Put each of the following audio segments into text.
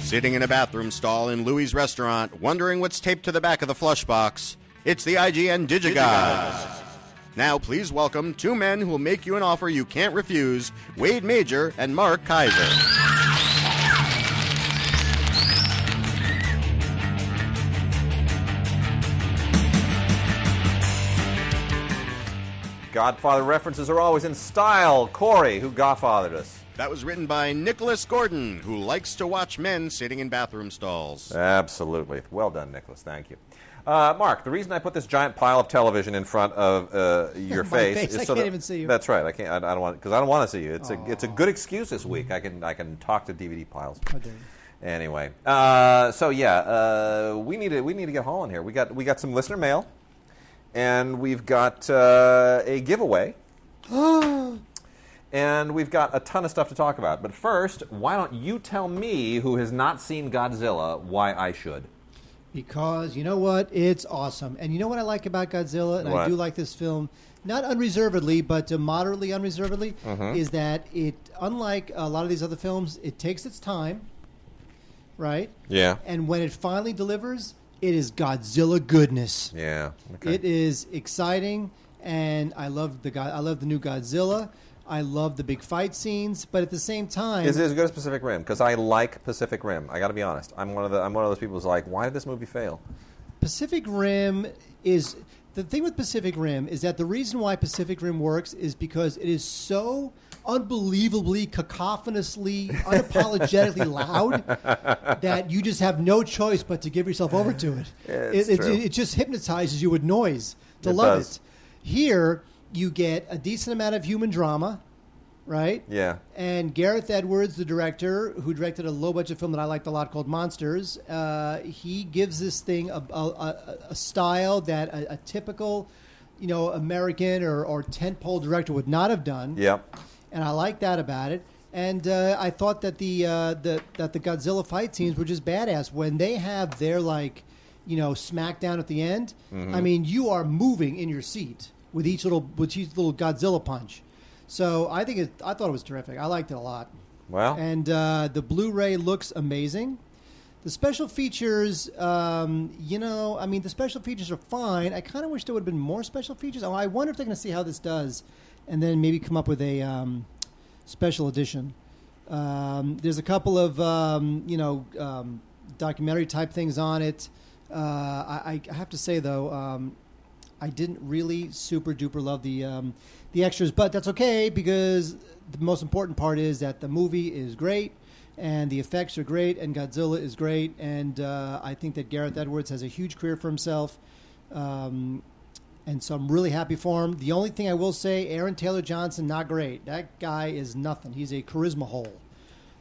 Sitting in a bathroom stall in Louis' restaurant, wondering what's taped to the back of the flush box, it's the IGN Digigods. Now please welcome two men who will make you an offer you can't refuse, Wade Major and Mark Kaiser. Godfather references are always in style. Corey, who godfathered us? That was written by Nicholas Gordon, who likes to watch men sitting in bathroom stalls. Absolutely. Well done, Nicholas. Thank you. Mark, the reason I put this giant pile of television in front of your face is I can't even see you. That's right. I can't. I don't want because I don't want to see you. It's a good excuse this week. I can talk to DVD piles. Okay. Anyway, we need to get hauling here. We got some listener mail, and we've got a giveaway. And we've got a ton of stuff to talk about. But first, why don't you tell me, who has not seen Godzilla, why I should? Because, you know what? It's awesome. And you know what I like about Godzilla? And What? I do like this film, not unreservedly, but moderately unreservedly, is that it, unlike a lot of these other films, it takes its time, right? Yeah. And when it finally delivers, it is Godzilla goodness. Yeah. Okay. It is exciting, and I love the new Godzilla. I love the big fight scenes, but at the same time, Is it as good as Pacific Rim? Because I like Pacific Rim. I got to be honest. I'm one of those people who's like, why did this movie fail? Pacific Rim is the thing with Pacific Rim is that the reason why Pacific Rim works is because it is so unbelievably cacophonously, unapologetically loud that you just have no choice but to give yourself over to it. It just hypnotizes you with noise to love it. Here, you get a decent amount of human drama, right? Yeah. And Gareth Edwards, the director, who directed a low-budget film that I liked a lot called Monsters, he gives this thing a style that a typical, American or tentpole director would not have done. Yep. And I like that about it. And I thought that the Godzilla fight scenes were just badass when they have their smackdown at the end. I mean, you are moving in your seat with each little Godzilla punch. So I thought it was terrific. I liked it a lot. Well, and the Blu-ray looks amazing. The special features, the special features are fine. I kind of wish there would have been more special features. I wonder if they're going to see how this does, and then maybe come up with a special edition. There's a couple of documentary type things on it. I have to say though. I didn't really super duper love the extras, but that's okay because the most important part is that the movie is great and the effects are great and Godzilla is great, and I think that Gareth Edwards has a huge career for himself, and so I'm really happy for him. The only thing I will say, Aaron Taylor Johnson, not great. That guy is nothing. He's a charisma hole.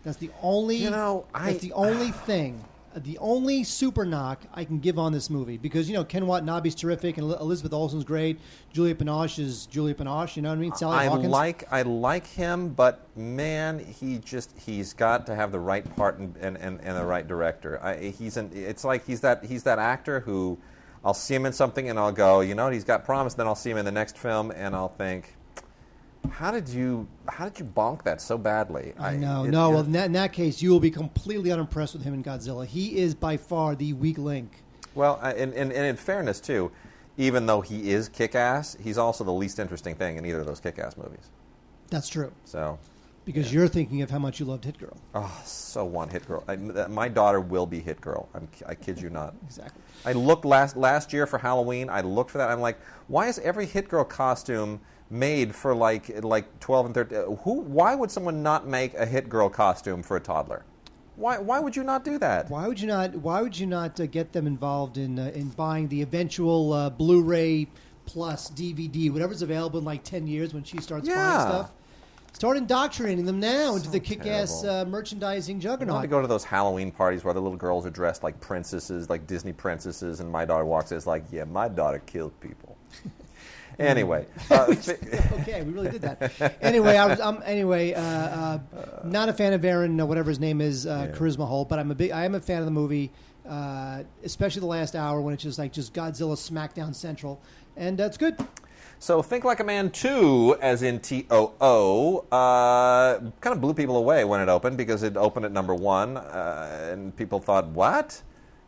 That's the only. That's the only thing. The only super knock I can give on this movie, because, Ken Watanabe's terrific and Elizabeth Olsen's great. Julia Binoche is Julia Binoche, you know what I mean? Sally Hawkins. I like him, but man, he's got to have the right part and the right director. It's like he's that actor who I'll see him in something and I'll go, he's got promise, then I'll see him in the next film and I'll think, How did you bonk that so badly? I know. Well, in that case, you will be completely unimpressed with him in Godzilla. He is by far the weak link. Well, and in fairness, too, even though he is kick-ass, he's also the least interesting thing in either of those kick-ass movies. That's true. So, because you're thinking of how much you loved Hit Girl. Oh, so want Hit Girl. My daughter will be Hit Girl. I kid you not. Exactly. I looked last year for Halloween. I looked for that. I'm like, why is every Hit Girl costume made for like 12 and 13? Why would someone not make a Hit Girl costume for a toddler? Why would you not do that? Why would you not get them involved in buying the eventual Blu-ray plus DVD, whatever's available in like 10 years when she starts buying stuff? Start indoctrinating them now into the kick-ass merchandising juggernaut. I want to go to those Halloween parties where the little girls are dressed like princesses, like Disney princesses, and my daughter walks in. It's like, yeah, my daughter killed people. Anyway, okay, we really did that. Anyway, not a fan of Aaron, whatever his name is, Charisma Hole, but I am a fan of the movie, especially the last hour when it's just Godzilla Smackdown Central, and that's good. So Think Like a Man 2, as in T-O-O, kind of blew people away when it opened because it opened at number 1, and people thought, what?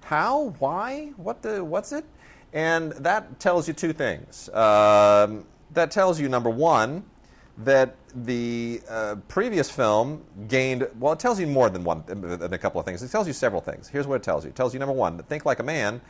How? Why? What's it? And that tells you two things. That tells you, number one, that the previous film gained, well, it tells you more than a couple of things. It tells you several things. Here's what it tells you. It tells you, number one, that Think Like a Man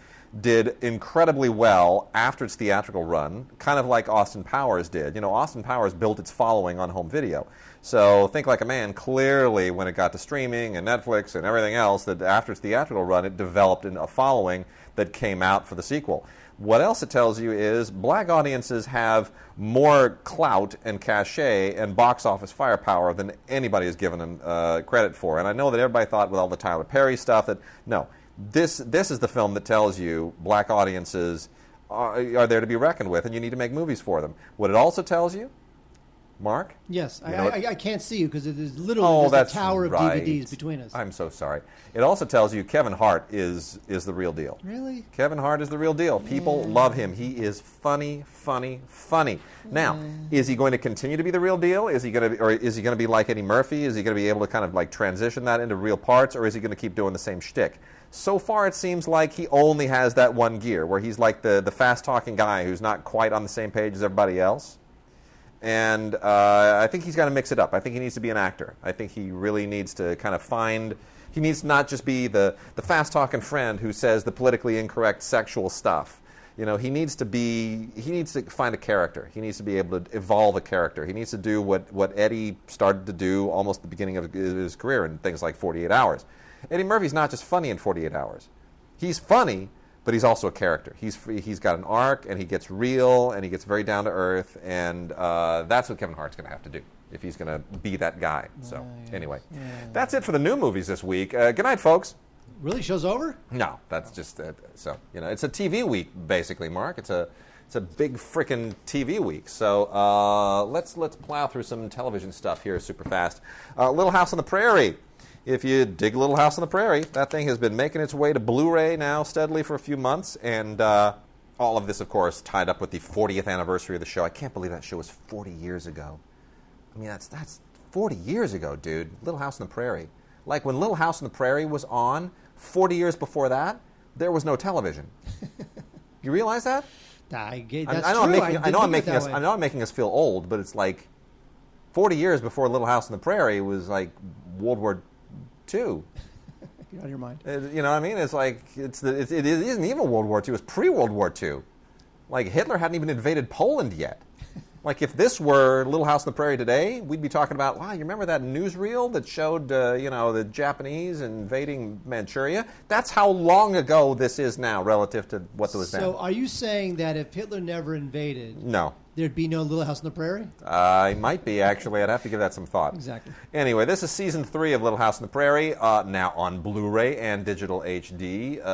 did incredibly well after its theatrical run, kind of like Austin Powers did. You know, Austin Powers built its following on home video. So Think Like a Man, clearly, when it got to streaming and Netflix and everything else, that after its theatrical run, it developed a following that came out for the sequel. What else it tells you is black audiences have more clout and cachet and box office firepower than anybody has given them credit for. And I know that everybody thought with all the Tyler Perry stuff that, no, this is the film that tells you black audiences are there to be reckoned with, and you need to make movies for them. What it also tells you, Mark? Yes, I can't see you because it is literally a tower of DVDs between us. I'm so sorry. It also tells you Kevin Hart is the real deal. Really? Kevin Hart is the real deal. People love him. He is funny, funny, funny. Now, is he going to continue to be the real deal? Is he going to be like Eddie Murphy? Is he going to be able to kind of like transition that into real parts, or is he going to keep doing the same shtick? So far, it seems like he only has that one gear, where he's like the fast-talking guy who's not quite on the same page as everybody else. And I think he's got to mix it up. I think he needs to be an actor. I think he really needs to kind of he needs to not just be the fast-talking friend who says the politically incorrect sexual stuff. You know, he needs to find a character. He needs to be able to evolve a character. He needs to do what Eddie started to do almost at the beginning of his career in things like 48 Hours. Eddie Murphy's not just funny in 48 Hours. He's funny, but he's also a character. He's got an arc, and he gets real, and he gets very down to earth, and that's what Kevin Hart's going to have to do if he's going to be that guy. So anyway, that's it for the new movies this week. Good night, folks. Really, show's over? No, that's just so it's a TV week basically, Mark. It's a big frickin' TV week. So let's plow through some television stuff here super fast. Little House on the Prairie. If you dig Little House on the Prairie, that thing has been making its way to Blu-ray now steadily for a few months, and all of this, of course, tied up with the 40th anniversary of the show. I can't believe that show was 40 years ago. I mean, that's 40 years ago, dude. Little House on the Prairie. Like when Little House on the Prairie was on, 40 years before that, there was no television. You realize that? I know I'm making us feel old, but it's like 40 years before Little House on the Prairie was like World War II. You're out of your mind. You know what I mean? It's like it isn't even World War II. It's pre-World War II. Like Hitler hadn't even invaded Poland yet. Like if this were Little House on the Prairie today, we'd be talking about, wow, you remember that newsreel that showed the Japanese invading Manchuria? That's how long ago this is now relative to what was then. So are you saying that if Hitler never invaded, no, there'd be no Little House on the Prairie? I might be, actually. I'd have to give that some thought. Exactly. Anyway, this is Season 3 of Little House on the Prairie, now on Blu-ray and digital HD.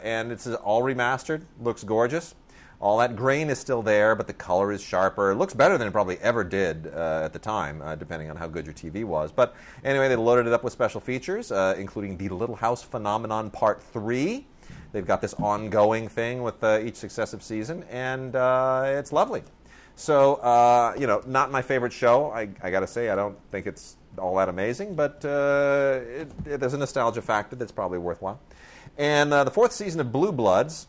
And it's all remastered. Looks gorgeous. All that grain is still there, but the color is sharper. It looks better than it probably ever did at the time, depending on how good your TV was. But anyway, they loaded it up with special features, including the Little House Phenomenon Part 3. They've got this ongoing thing with each successive season, and it's lovely. So, not my favorite show. I got to say, I don't think it's all that amazing, but there's a nostalgia factor that's probably worthwhile. And the fourth season of Blue Bloods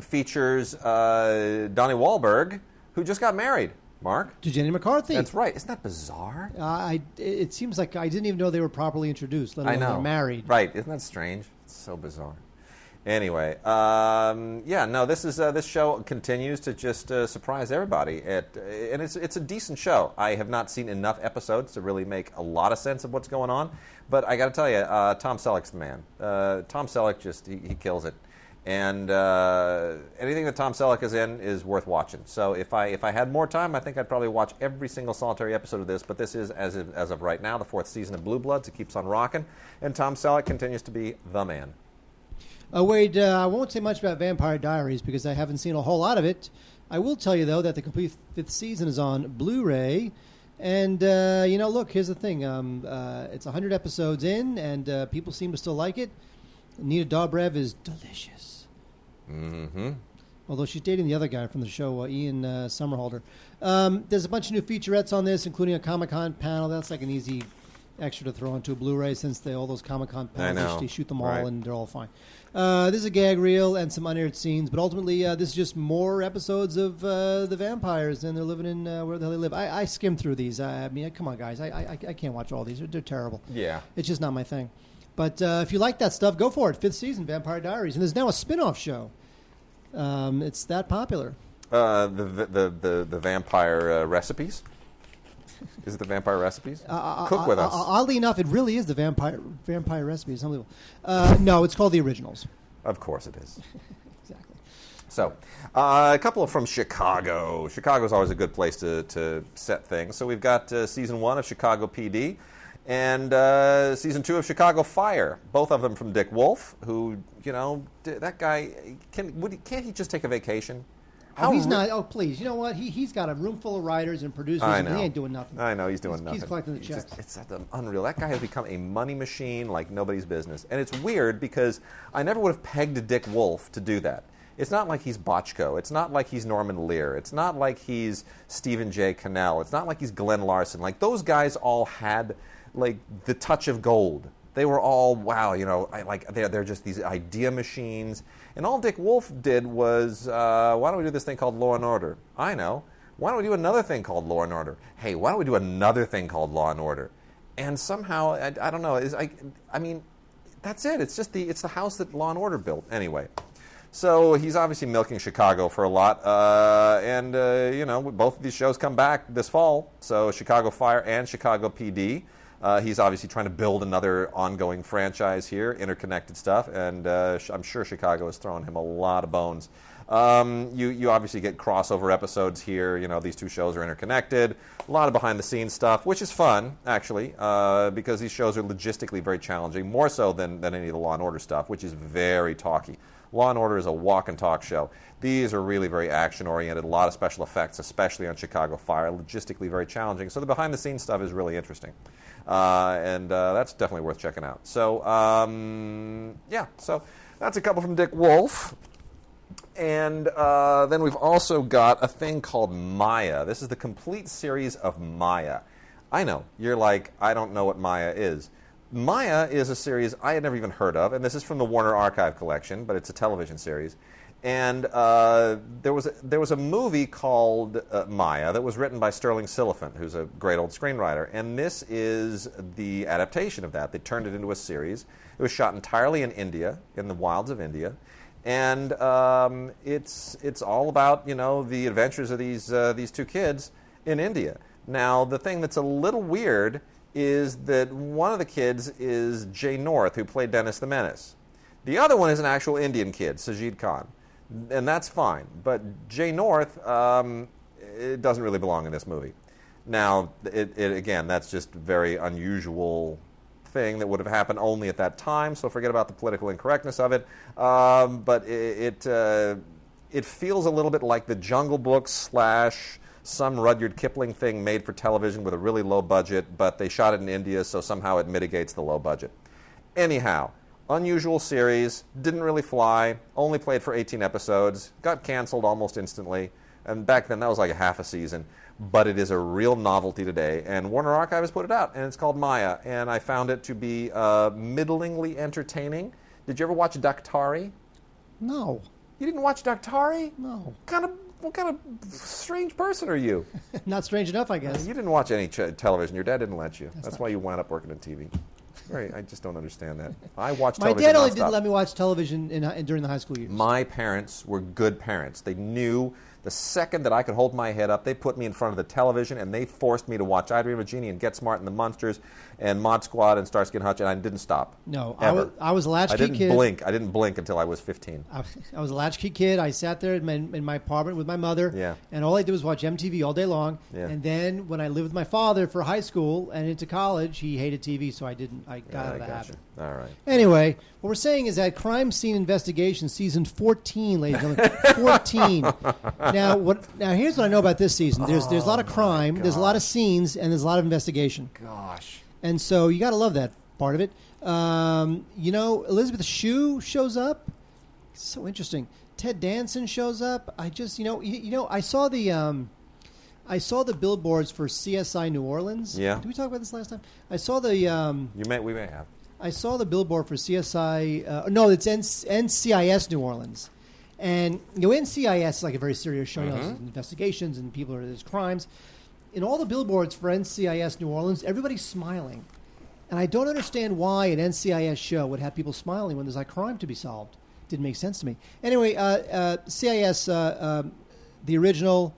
features Donnie Wahlberg, who just got married. Mark? To Jenny McCarthy. That's right. Isn't that bizarre? It seems like I didn't even know they were properly introduced, let alone they're married. Right. Isn't that strange? It's so bizarre. Anyway, this show continues to just surprise everybody. And it's a decent show. I have not seen enough episodes to really make a lot of sense of what's going on. But I got to tell you, Tom Selleck's the man. Tom Selleck he kills it. And anything that Tom Selleck is in is worth watching. So if I had more time, I think I'd probably watch every single solitary episode of this. But this is, as of right now, the fourth season of Blue Bloods. It keeps on rocking. And Tom Selleck continues to be the man. Wade, I won't say much about Vampire Diaries because I haven't seen a whole lot of it. I will tell you, though, that the complete fifth season is on Blu-ray. And, look, here's the thing. It's 100 episodes in, and people seem to still like it. Nina Dobrev is delicious. Mm-hmm. although she's dating the other guy from the show, Ian Somerhalder. There's a bunch of new featurettes on this, including a Comic-Con panel. That's like an easy extra to throw into a Blu-ray since all those Comic-Con panels, they shoot them all and they're all fine. There's a gag reel and some unaired scenes, but ultimately this is just more episodes of the vampires, and they're living in where the hell they live. I skimmed through these. I mean, come on, guys. I can't watch all these. They're terrible. Yeah. It's just not my thing. But if you like that stuff, go for it. 5th season, Vampire Diaries. And there's now a spin-off show. It's that popular. The vampire recipes? Is it the Vampire Recipes? Cook with us. Oddly enough, it really is the Vampire Recipes. Unbelievable. No, it's called The Originals. Of course it is. Exactly. So, a couple from Chicago. Chicago's always a good place to set things. So we've got Season 1 of Chicago PD and Season 2 of Chicago Fire. Both of them from Dick Wolf, who, that guy, can't he just take a vacation? He's not. Oh, please. You know what? He's got a room full of writers and producers, and he ain't doing nothing. I know, he's doing nothing. He's collecting the checks. It's unreal. That guy has become a money machine like nobody's business. And it's weird because I never would have pegged Dick Wolf to do that. It's not like he's Bochco. It's not like he's Norman Lear. It's not like he's Stephen J. Cannell. It's not like he's Glenn Larson. Like, those guys all had, like, the touch of gold. They were all, wow, they're just these idea machines. And all Dick Wolf did was, why don't we do this thing called Law and Order? I know. Why don't we do another thing called Law and Order? Hey, why don't we do another thing called Law and Order? And somehow, I don't know. I mean, that's it. It's just it's the house that Law and Order built. Anyway, so he's obviously milking Chicago for a lot. Both of these shows come back this fall. So Chicago Fire and Chicago PD. He's obviously trying to build another ongoing franchise here, interconnected stuff, and I'm sure Chicago is throwing him a lot of bones. You obviously get crossover episodes here. These two shows are interconnected. A lot of behind-the-scenes stuff, which is fun, actually, because these shows are logistically very challenging, more so than any of the Law & Order stuff, which is very talky. Law & Order is a walk-and-talk show. These are really very action-oriented, a lot of special effects, especially on Chicago Fire, logistically very challenging. So the behind-the-scenes stuff is really interesting. And that's definitely worth checking out. So, so that's a couple from Dick Wolf. And then we've also got a thing called Maya. This is the complete series of Maya. I know, you're like, I don't know what Maya is. Maya is a series I had never even heard of, and this is from the Warner Archive collection, but it's a television series. And there was a movie called Maya that was written by Sterling Silliphant, who's a great old screenwriter. And this is the adaptation of that. They turned it into a series. It was shot entirely in India, in the wilds of India. And it's all about, the adventures of these two kids in India. Now, the thing that's a little weird is that one of the kids is Jay North, who played Dennis the Menace. The other one is an actual Indian kid, Sajid Khan. And that's fine. But Jay North, it doesn't really belong in this movie. Now, again, that's just a very unusual thing that would have happened only at that time, so forget about the political incorrectness of it. But it feels a little bit like the Jungle Book / some Rudyard Kipling thing made for television with a really low budget, but they shot it in India, so somehow it mitigates the low budget. Anyhow, unusual series, didn't really fly, only played for 18 episodes, got canceled almost instantly, and back then that was like a half a season, but it is a real novelty today, and Warner Archive has put it out, and it's called Maya, and I found it to be middlingly entertaining. Did you ever watch Daktari? No. You didn't watch Daktari? No. What kind of strange person are you? Not strange enough, I guess. You didn't watch any television. Your dad didn't let you. That's why you wound up working in TV. I just don't understand that. I watched television. My dad only didn't let me watch television during the high school years. My parents were good parents. They knew the second that I could hold my head up, they put me in front of the television and they forced me to watch I Dream of Jeannie and Get Smart and the Munsters and Mod Squad and Starsky and Hutch, and I didn't stop. No, ever. I was a latchkey kid. I didn't blink until I was 15. I was a latchkey kid. I sat there in my apartment with my mother, and all I did was watch MTV all day long. Yeah. And then when I lived with my father for high school and into college, he hated TV, so I got out of the habit. All right. Anyway, what we're saying is that Crime Scene Investigation, season 14, ladies and gentlemen, 14. Now here's what I know about this season. There's a lot of crime, there's a lot of scenes, and there's a lot of investigation. Gosh. And so you got to love that part of it. Elizabeth Shue shows up. So interesting. Ted Danson shows up. I just, I saw the billboards for CSI New Orleans. Yeah. Did we talk about this last time? I saw the. We may have. I saw the billboard for CSI. No, it's NCIS New Orleans, and NCIS is like a very serious show. There's investigations and there's crimes. In all the billboards for NCIS New Orleans, everybody's smiling, and I don't understand why an NCIS show would have people smiling when there's like crime to be solved. Didn't make sense to me. Anyway, CIS, the original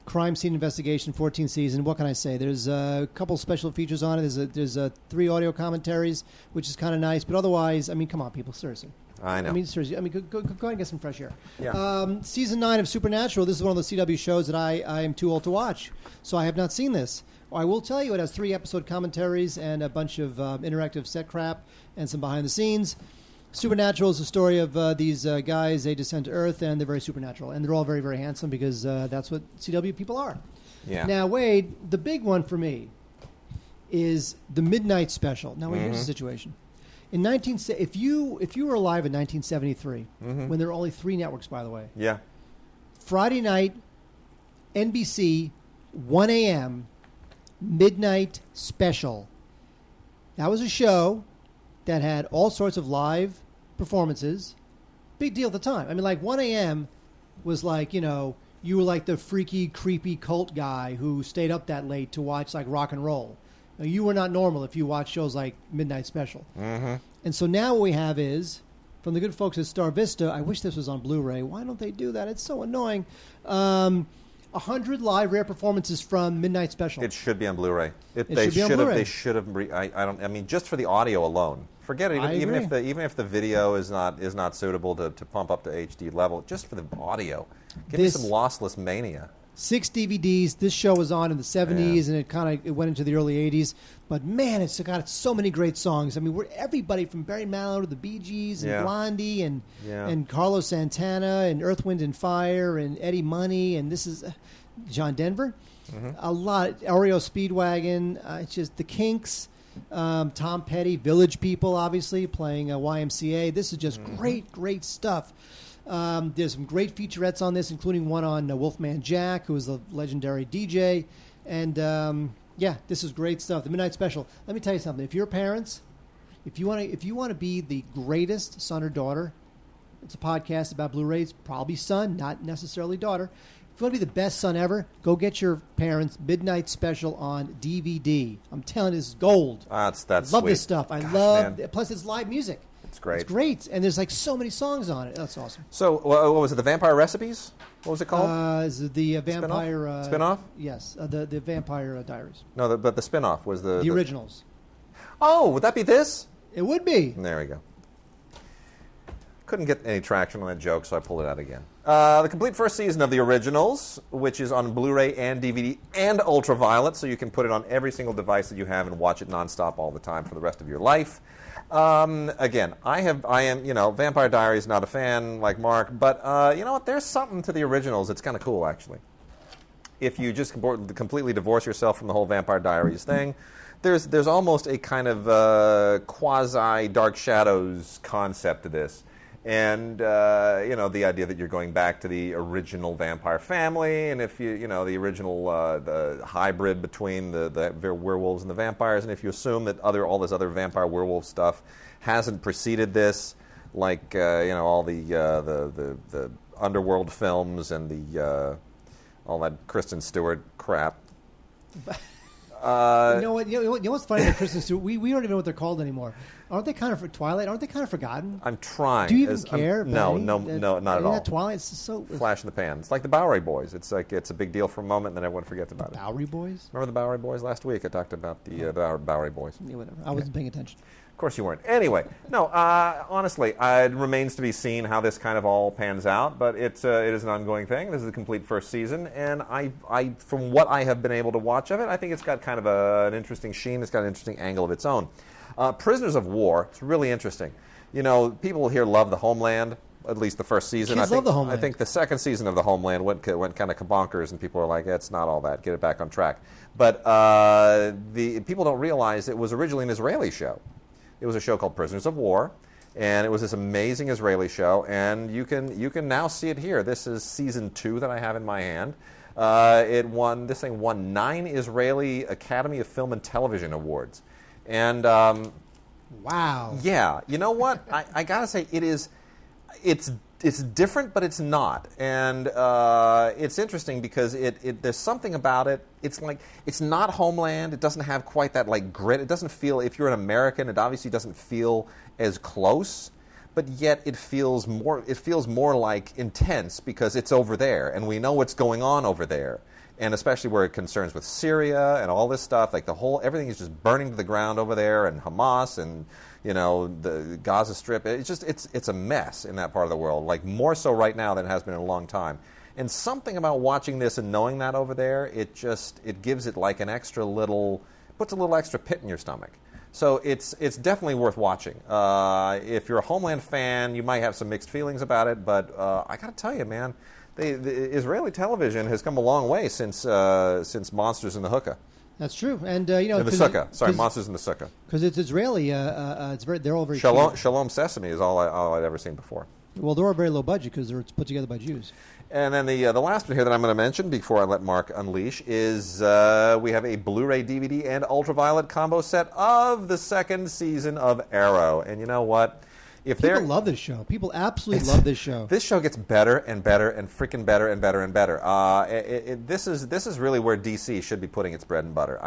crime scene investigation, 14th season. What can I say? There's a couple special features on it. There's 3 audio commentaries, which is kind of nice. But otherwise, I mean, come on, people, seriously. I know. I mean, seriously. I mean, go ahead and get some fresh air. Yeah. Season 9 of Supernatural. This is one of the CW shows that I am too old to watch, so I have not seen this. I will tell you, it has 3 episode commentaries and a bunch of interactive set crap and some behind the scenes. Supernatural is the story of these guys. They descend to Earth, and they're very supernatural. And they're all very, very handsome because that's what CW people are. Yeah. Now, Wade, the big one for me is the Midnight Special. Now, Wade, here's the situation. If you were alive in 1973, when there were only 3 networks, by the way. Yeah. Friday night, NBC, 1 a.m., Midnight Special. That was a show that had all sorts of live performances. Big deal at the time. I mean, like 1 a.m. was like, you were like the freaky, creepy cult guy who stayed up that late to watch like rock and roll. Now, you were not normal if you watched shows like Midnight Special. And so now what we have is, from the good folks at Star Vista, I wish this was on Blu-ray. Why don't they do that? It's so annoying. 100 live rare performances from Midnight Special. It should be on Blu-ray. They should have. I mean, just for the audio alone. Forget it. Even if the video is not suitable to pump up to HD level, just for the audio, give me some lossless mania. 6 DVDs. This show was on in the 70s, and it went into the early 80s. But man, it's got so many great songs. I mean, we're everybody from Barry Manilow to the Bee Gees and Blondie and Carlos Santana and Earth, Wind and Fire and Eddie Money, and this is John Denver. A lot. REO Speedwagon. It's just the Kinks. Tom Petty, Village People, obviously playing YMCA. This is just great stuff. There's some great featurettes on this, including one on Wolfman Jack, who is a legendary DJ. And, this is great stuff. The Midnight Special. Let me tell you something. If you're parents, if you want to be the greatest son or daughter, it's a podcast about Blu-rays, probably son, not necessarily daughter. If you want to be the best son ever, go get your parents' Midnight Special on DVD. I'm telling you, this is gold. That's love this stuff. Plus it's live music. It's great. It's great, and there's like so many songs on it. That's awesome. So, what was it? The Vampire Recipes? What was it called? Is it the Vampire spin-off? Yes, the Vampire Diaries. No, but the spin-off was the originals. Oh, would that be this? It would be. There we go. Couldn't get any traction on that joke, so I pulled it out again. The complete first season of the originals, which is on Blu-ray and DVD and Ultraviolet, so you can put it on every single device that you have and watch it nonstop all the time for the rest of your life. Again, I am, Vampire Diaries, not a fan like Mark, but you know what? There's something to the originals that's kind of cool, actually. If you just completely divorce yourself from the whole Vampire Diaries thing, there's almost a kind of quasi Dark Shadows concept to this. And, the idea that you're going back to the original vampire family, and if the original the hybrid between the werewolves and the vampires, and if you assume that all this other vampire werewolf stuff hasn't preceded this, like, all the underworld films and all that Kristen Stewart crap. You know what's funny about Kristen Stewart? We don't even know what they're called anymore. Aren't they kind of for Twilight? Aren't they kind of forgotten? I'm trying. Do you even care? No, not at all. Twilight is so flash in the pan. It's like the Bowery Boys. It's like it's a big deal for a moment, and then everyone forgets about it. Bowery Boys? Remember the Bowery Boys last week? I talked about the Bowery Boys. Yeah, whatever. I wasn't paying attention. Of course you weren't. Anyway, no. Honestly, it remains to be seen how this kind of all pans out. But it is an ongoing thing. This is the complete first season, and I from what I have been able to watch of it, I think it's got kind of an interesting sheen. It's got an interesting angle of its own. Prisoners of War. It's really interesting. People here love the Homeland. At least the first season. Kids love the Homeland. I think the second season of the Homeland went kind of kabonkers, and people are like, "It's not all that. Get it back on track." But the people don't realize it was originally an Israeli show. It was a show called Prisoners of War, And it was this amazing Israeli show, and you can now see it here. This is season 2 that I have in my hand. This thing won 9 Israeli Academy of Film and Television Awards. And wow. Yeah, you know what? I gotta say, it's different, but it's not. And it's interesting because there's something about it. It's like, it's not Homeland. It doesn't have quite that like grit. It doesn't feel, if you're an American, it obviously doesn't feel as close, but yet it feels more like intense because it's over there and we know what's going on over there. And especially where it concerns with Syria and all this stuff, like everything is just burning to the ground over there, and Hamas and the Gaza Strip. It's a mess in that part of the world, like more so right now than it has been in a long time. And something about watching this and knowing that over there, it gives it like puts a little extra pit in your stomach. So it's definitely worth watching. If you're a Homeland fan, you might have some mixed feelings about it, but I got to tell you, man, the Israeli television has come a long way since Monsters in the Hookah. That's true, and in the Sukkah. Sorry, Monsters in the Sukkah. Because it's Israeli. They're all very Shalom Sesame is all I'd ever seen before. Well, they're all very low budget because they're put together by Jews. And then the last one here that I'm going to mention before I let Mark unleash is we have a Blu-ray, DVD, and ultraviolet combo set of the 2nd season of Arrow. And you know what? People love this show. People absolutely love this show. This show gets better and better and freaking better and better and better. This is really where DC should be putting its bread and butter.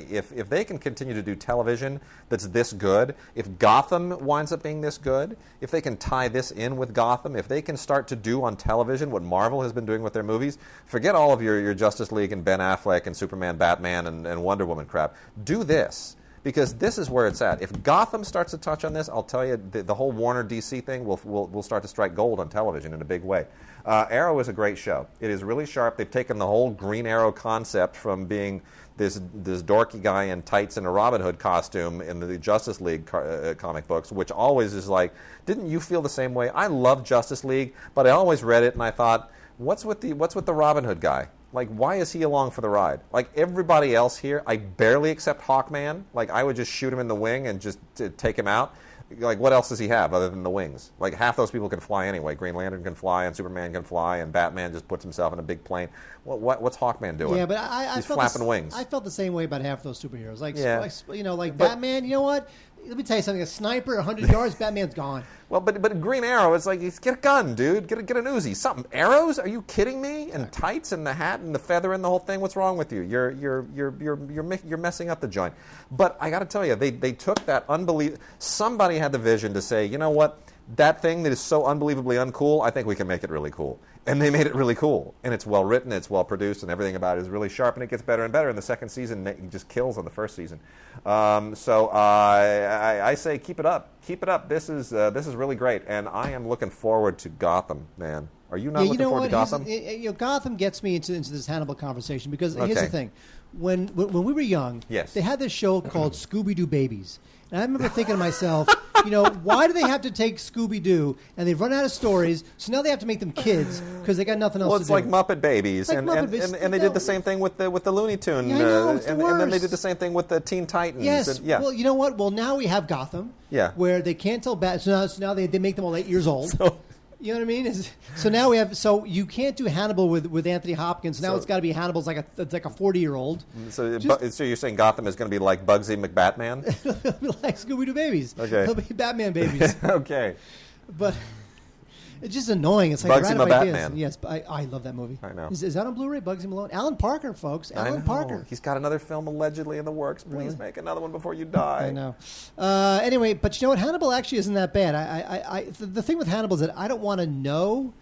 If they can continue to do television that's this good, if Gotham winds up being this good, if they can tie this in with Gotham, if they can start to do on television what Marvel has been doing with their movies, forget all of your Justice League and Ben Affleck and Superman, Batman, and Wonder Woman crap. Do this. Because this is where it's at. If Gotham starts to touch on this, I'll tell you, the whole Warner DC thing will start to strike gold on television in a big way. Arrow is a great show. It is really sharp. They've taken the whole Green Arrow concept from being this dorky guy in tights and a Robin Hood costume in the Justice League comic books, which always is like, didn't you feel the same way? I love Justice League, but I always read it and I thought, what's with the Robin Hood guy? Like, why is he along for the ride? Like, everybody else here, I barely accept Hawkman. Like, I would just shoot him in the wing and just take him out. Like, what else does he have other than the wings? Like, half those people can fly anyway. Green Lantern can fly, and Superman can fly, and Batman just puts himself in a big plane. What's Hawkman doing? Yeah, but he's flapping wings. I felt the same way about half those superheroes. Like, yeah. Like Batman, you know what? Let me tell you something. A sniper, 100 yards, Batman's gone. Well, but Green Arrow, it's like, get a gun, dude. Get an Uzi. Something. Arrows? Are you kidding me? And tights and the hat and the feather and the whole thing. What's wrong with you? You're messing up the joint. But I got to tell you, they took that somebody had the vision to say, you know what? That thing that is so unbelievably uncool, I think we can make it really cool. And they made it really cool. And it's well written, it's well produced, and everything about it is really sharp, and it gets better and better. And the 2nd season it just kills on the 1st season. So I say keep it up. Keep it up. This is really great. And I am looking forward to Gotham, man. Are you not looking forward to Gotham? Gotham gets me into this Hannibal conversation because here's the thing. When we were young, yes. They had this show called Scooby-Doo Babies. And I remember thinking to myself, why do they have to take Scooby-Doo and they've run out of stories, so now they have to make them kids because they got nothing else to do. Well, it's like Muppet Babies. And they did the same thing with the Looney Tune. Yeah, I know, it's and then they did the same thing with the Teen Titans. Yes. Yeah. Well, you know what? Well, now we have Gotham. Yeah. Where they can't tell so now they make them all 8 years old. You know what I mean? So now we have. So you can't do Hannibal with Anthony Hopkins. Now it's got to be Hannibal's like a 40-year-old. So you're saying Gotham is going to be like Bugsy McBatman? It'll be like Scooby-Doo babies. Okay. It'll be Batman babies. Okay. But it's just annoying. It's like Bugsy right McBatman. ideas. Yes, I love that movie. I know. Is that on Blu-ray? Bugsy Malone. Alan Parker, folks. Alan Parker. He's got another film allegedly in the works. Please make another one before you die. I know. Anyway, but you know what? Hannibal actually isn't that bad. The thing with Hannibal is that I don't want to know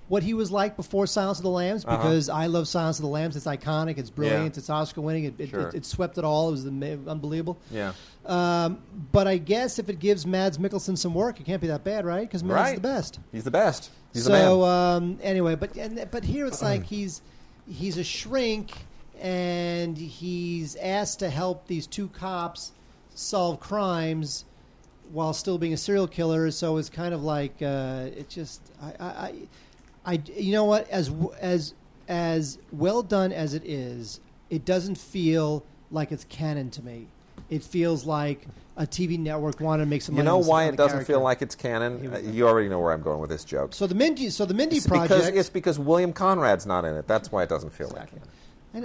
what he was like before Silence of the Lambs because I love Silence of the Lambs. It's iconic. It's brilliant. Yeah. It's Oscar winning. It swept it all. It was unbelievable. Yeah. But I guess if it gives Mads Mikkelsen some work, it can't be that bad, right? Because Mads is the best. He's the best. He's the man. Anyway, but here it's like he's a shrink and he's asked to help these 2 cops solve crimes while still being a serial killer. So it's kind of like it just you know what, as well done as it is, it doesn't feel like it's canon to me. it feels like a TV network wanted to make some money. You know on why the it doesn't character. feel like it's canon? You already know where I'm going with this joke. So the Mindy project. It's because William Conrad's not in it. That's why it doesn't feel like canon.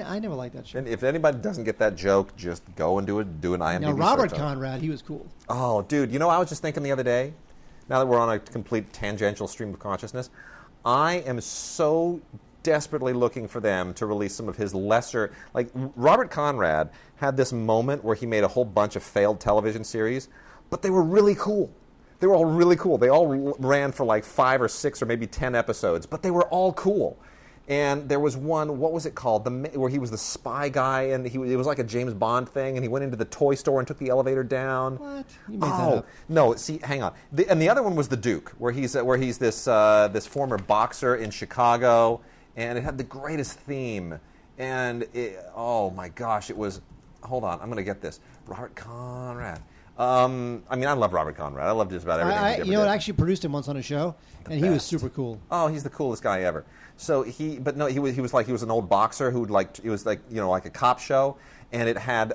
I never liked that show. And if anybody doesn't get that joke, just go and do an IMDb Now Robert search on it. Conrad, he was cool. Oh, dude, I was just thinking the other day, now that we're on a complete tangential stream of consciousness, I am so desperately looking for them to release some of his lesser... Like, Robert Conrad had this moment where he made a whole bunch of failed television series, but they were really cool. They were all really cool. They all ran for like 5 or 6 or maybe 10 episodes, but they were all cool. And there was one, what was it called, where he was the spy guy, and it was like a James Bond thing, and he went into the toy store and took the elevator down. What? You made that up. No, see, hang on. And the other one was The Duke, where he's this former boxer in Chicago, and it had the greatest theme. And, oh my gosh, it was, hold on, I'm going to get this. Robert Conrad. I love Robert Conrad. I love just about everything he ever did. I actually produced him once on a show, and he was super cool. Oh, he's the coolest guy ever. So he was an old boxer who like a cop show, and it had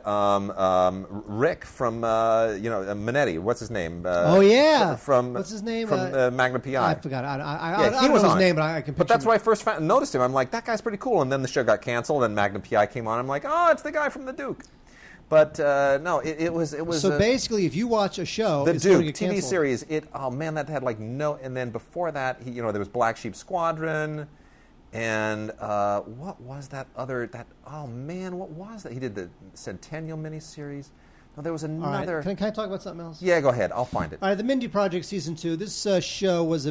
Rick from Minetti. What's his name? What's his name? From Magnum PI. I forgot. I he don't was know on his it. name, but I can. But that's where I first noticed him. I'm like, that guy's pretty cool. And then the show got canceled, and Magnum PI came on. I'm like, oh, it's the guy from the Duke. But no, it was. So basically, if you watch a show, the it's going to Duke get TV canceled. series, that had like no. And then before that, there was Black Sheep Squadron, and what was that other? What was that? He did the Centennial miniseries. No, there was another. Right. Can I talk about something else? Yeah, go ahead. I'll find it. All right, the Mindy Project season 2. This show was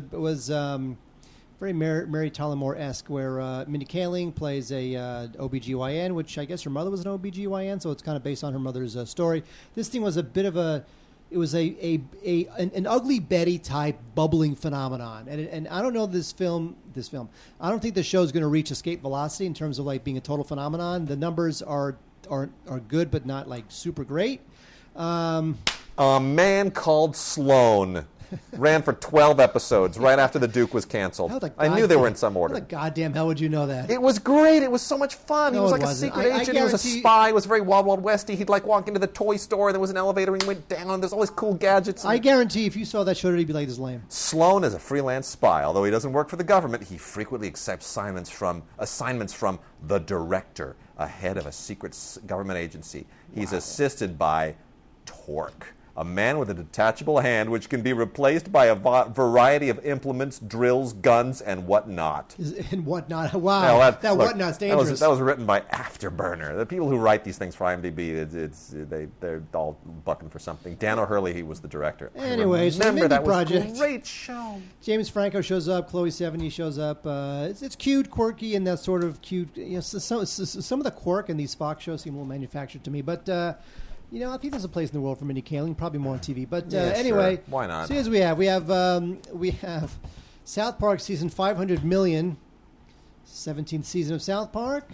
very Mary Tyler Moore-esque, where Mindy Kaling plays a OBGYN, which I guess her mother was an OBGYN, so it's kind of based on her mother's story. This thing was a bit of an Ugly Betty type bubbling phenomenon, and I don't know this film. I don't think the show is going to reach escape velocity in terms of like being a total phenomenon. The numbers are good, but not like super great. A Man Called Sloane ran for 12 episodes right after The Duke was canceled. I knew they were in some order. How the goddamn hell would you know that? It was great. It was so much fun. No, he was it like a wasn't. secret agent. He was a spy. It was very Wild Wild Westy. He'd like walk into the toy store, and there was an elevator, and he went down, and there's all these cool gadgets. I guarantee if you saw that show, it'd be like this lame. Sloane is a freelance spy. Although he doesn't work for the government, he frequently accepts assignments from the director, a head of a secret government agency. He's assisted by Torque, a man with a detachable hand which can be replaced by a variety of implements, drills, guns, and whatnot. And whatnot. Wow, that whatnot's dangerous. That was written by Afterburner. The people who write these things for IMDb, they're all bucking for something. Dan O'Hurley, he was the director. Anyways, remember that Project. was a great show. James Franco shows up. Chloe Sevigny shows up. It's cute, quirky, and that sort of cute. Some of the quirk in these Fox shows seem a little manufactured to me, but. I think there's a place in the world for Mindy Kaling, probably more on TV. But anyway, sure. Why not? So here's what we have South Park season 500 million, 17th season of South Park,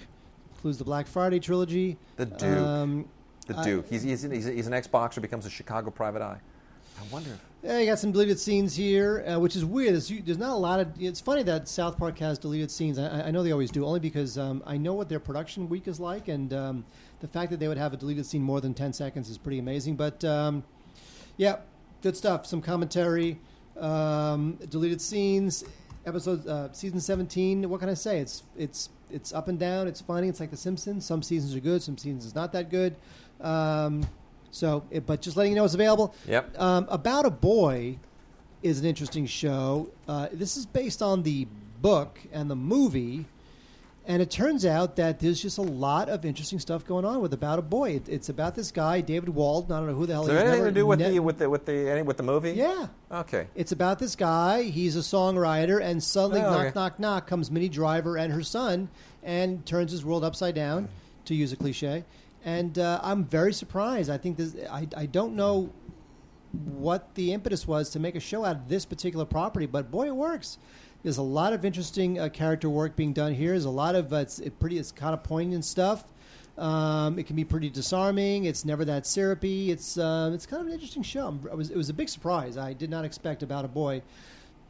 includes the Black Friday trilogy. The Duke. The Duke. He's an ex-boxer, becomes a Chicago private eye. I wonder if... Yeah, you got some deleted scenes here, which is weird. There's not a lot of... It's funny that South Park has deleted scenes. I know they always do, only because I know what their production week is like, and the fact that they would have a deleted scene more than 10 seconds is pretty amazing. But, yeah, good stuff. Some commentary, deleted scenes, season 17. What can I say? It's up and down. It's funny. It's like The Simpsons. Some seasons are good. Some seasons is not that good. But just letting you know it's available. Yep. About a Boy is an interesting show. This is based on the book and the movie, and it turns out that there's just a lot of interesting stuff going on with About a Boy. It's about this guy, David Walden. I don't know who the hell he is. Is there anything to do with the movie? Yeah. Okay. It's about this guy. He's a songwriter, and suddenly, okay. knock, comes Minnie Driver and her son, and turns his world upside down, to use a cliche. And I'm very surprised. I think this. I don't know what the impetus was to make a show out of this particular property, but boy, it works. There's a lot of interesting character work being done here. There's a lot of it's kind of poignant stuff. It can be pretty disarming. It's never that syrupy. It's kind of an interesting show. It was a big surprise. I did not expect About a Boy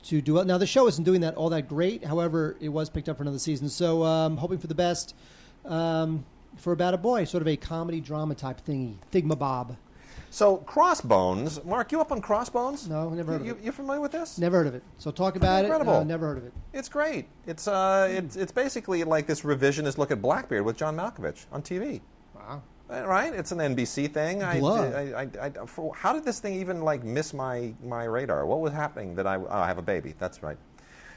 to do well. Now the show isn't doing that all that great. However, it was picked up for another season, so hoping for the best. for About a Boy, sort of a comedy drama type thingy, Thingamabob. So Crossbones, Mark, you up on Crossbones? No, never heard of it. You familiar with this? Never heard of it. So talk about Incredible. it. Never heard of it. It's great. It's basically like this revisionist look at Blackbeard with John Malkovich on TV. Wow. Right? It's an NBC thing. How did this thing even like miss my radar? What was happening that I have a baby? That's right.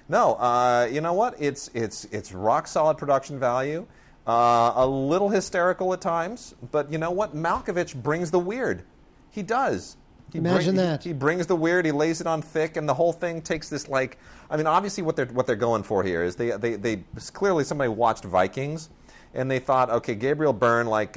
No, you know what? It's rock solid production value. A little hysterical at times, but you know what? Malkovich brings the weird. He does. Imagine that. He brings the weird. He lays it on thick, and the whole thing takes this like. I mean, obviously, what they're going for here is they clearly somebody watched Vikings, and they thought, okay, Gabriel Byrne like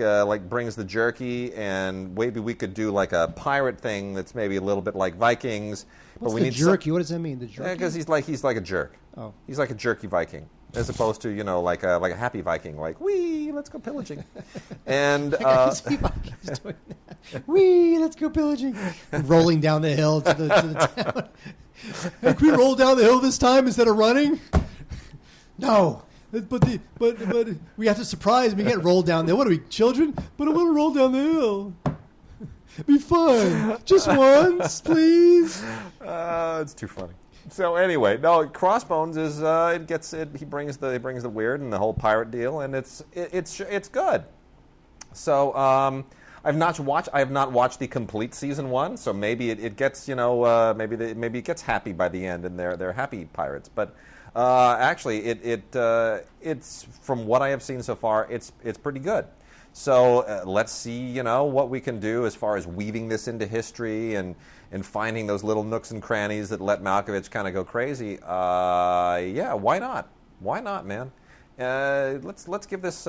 brings the jerky, and maybe we could do like a pirate thing that's maybe a little bit like Vikings. What's but we the need jerky? What does that mean? The jerky? because he's like a jerk. Oh. He's like a jerky Viking, as opposed to like a happy Viking, like wee, let's go pillaging, and I see Vikings doing that. Wee, let's go pillaging. Rolling down the hill to the town. Hey, can we roll down the hill this time instead of running? No. But we have to surprise me. We can't roll down the hill. What are we, children? But I want to roll down the hill. Be fun. Just once, please. It's too funny. So anyway, no, Crossbones is he brings the weird and the whole pirate deal, and it's good. So I have not watched the complete season 1, so maybe it gets maybe it gets happy by the end, and they're happy pirates. But actually, it's from what I have seen so far, it's pretty good. So let's see, what we can do as far as weaving this into history and finding those little nooks and crannies that let Malkovich kind of go crazy. Yeah, why not? Why not, man? Let's give this.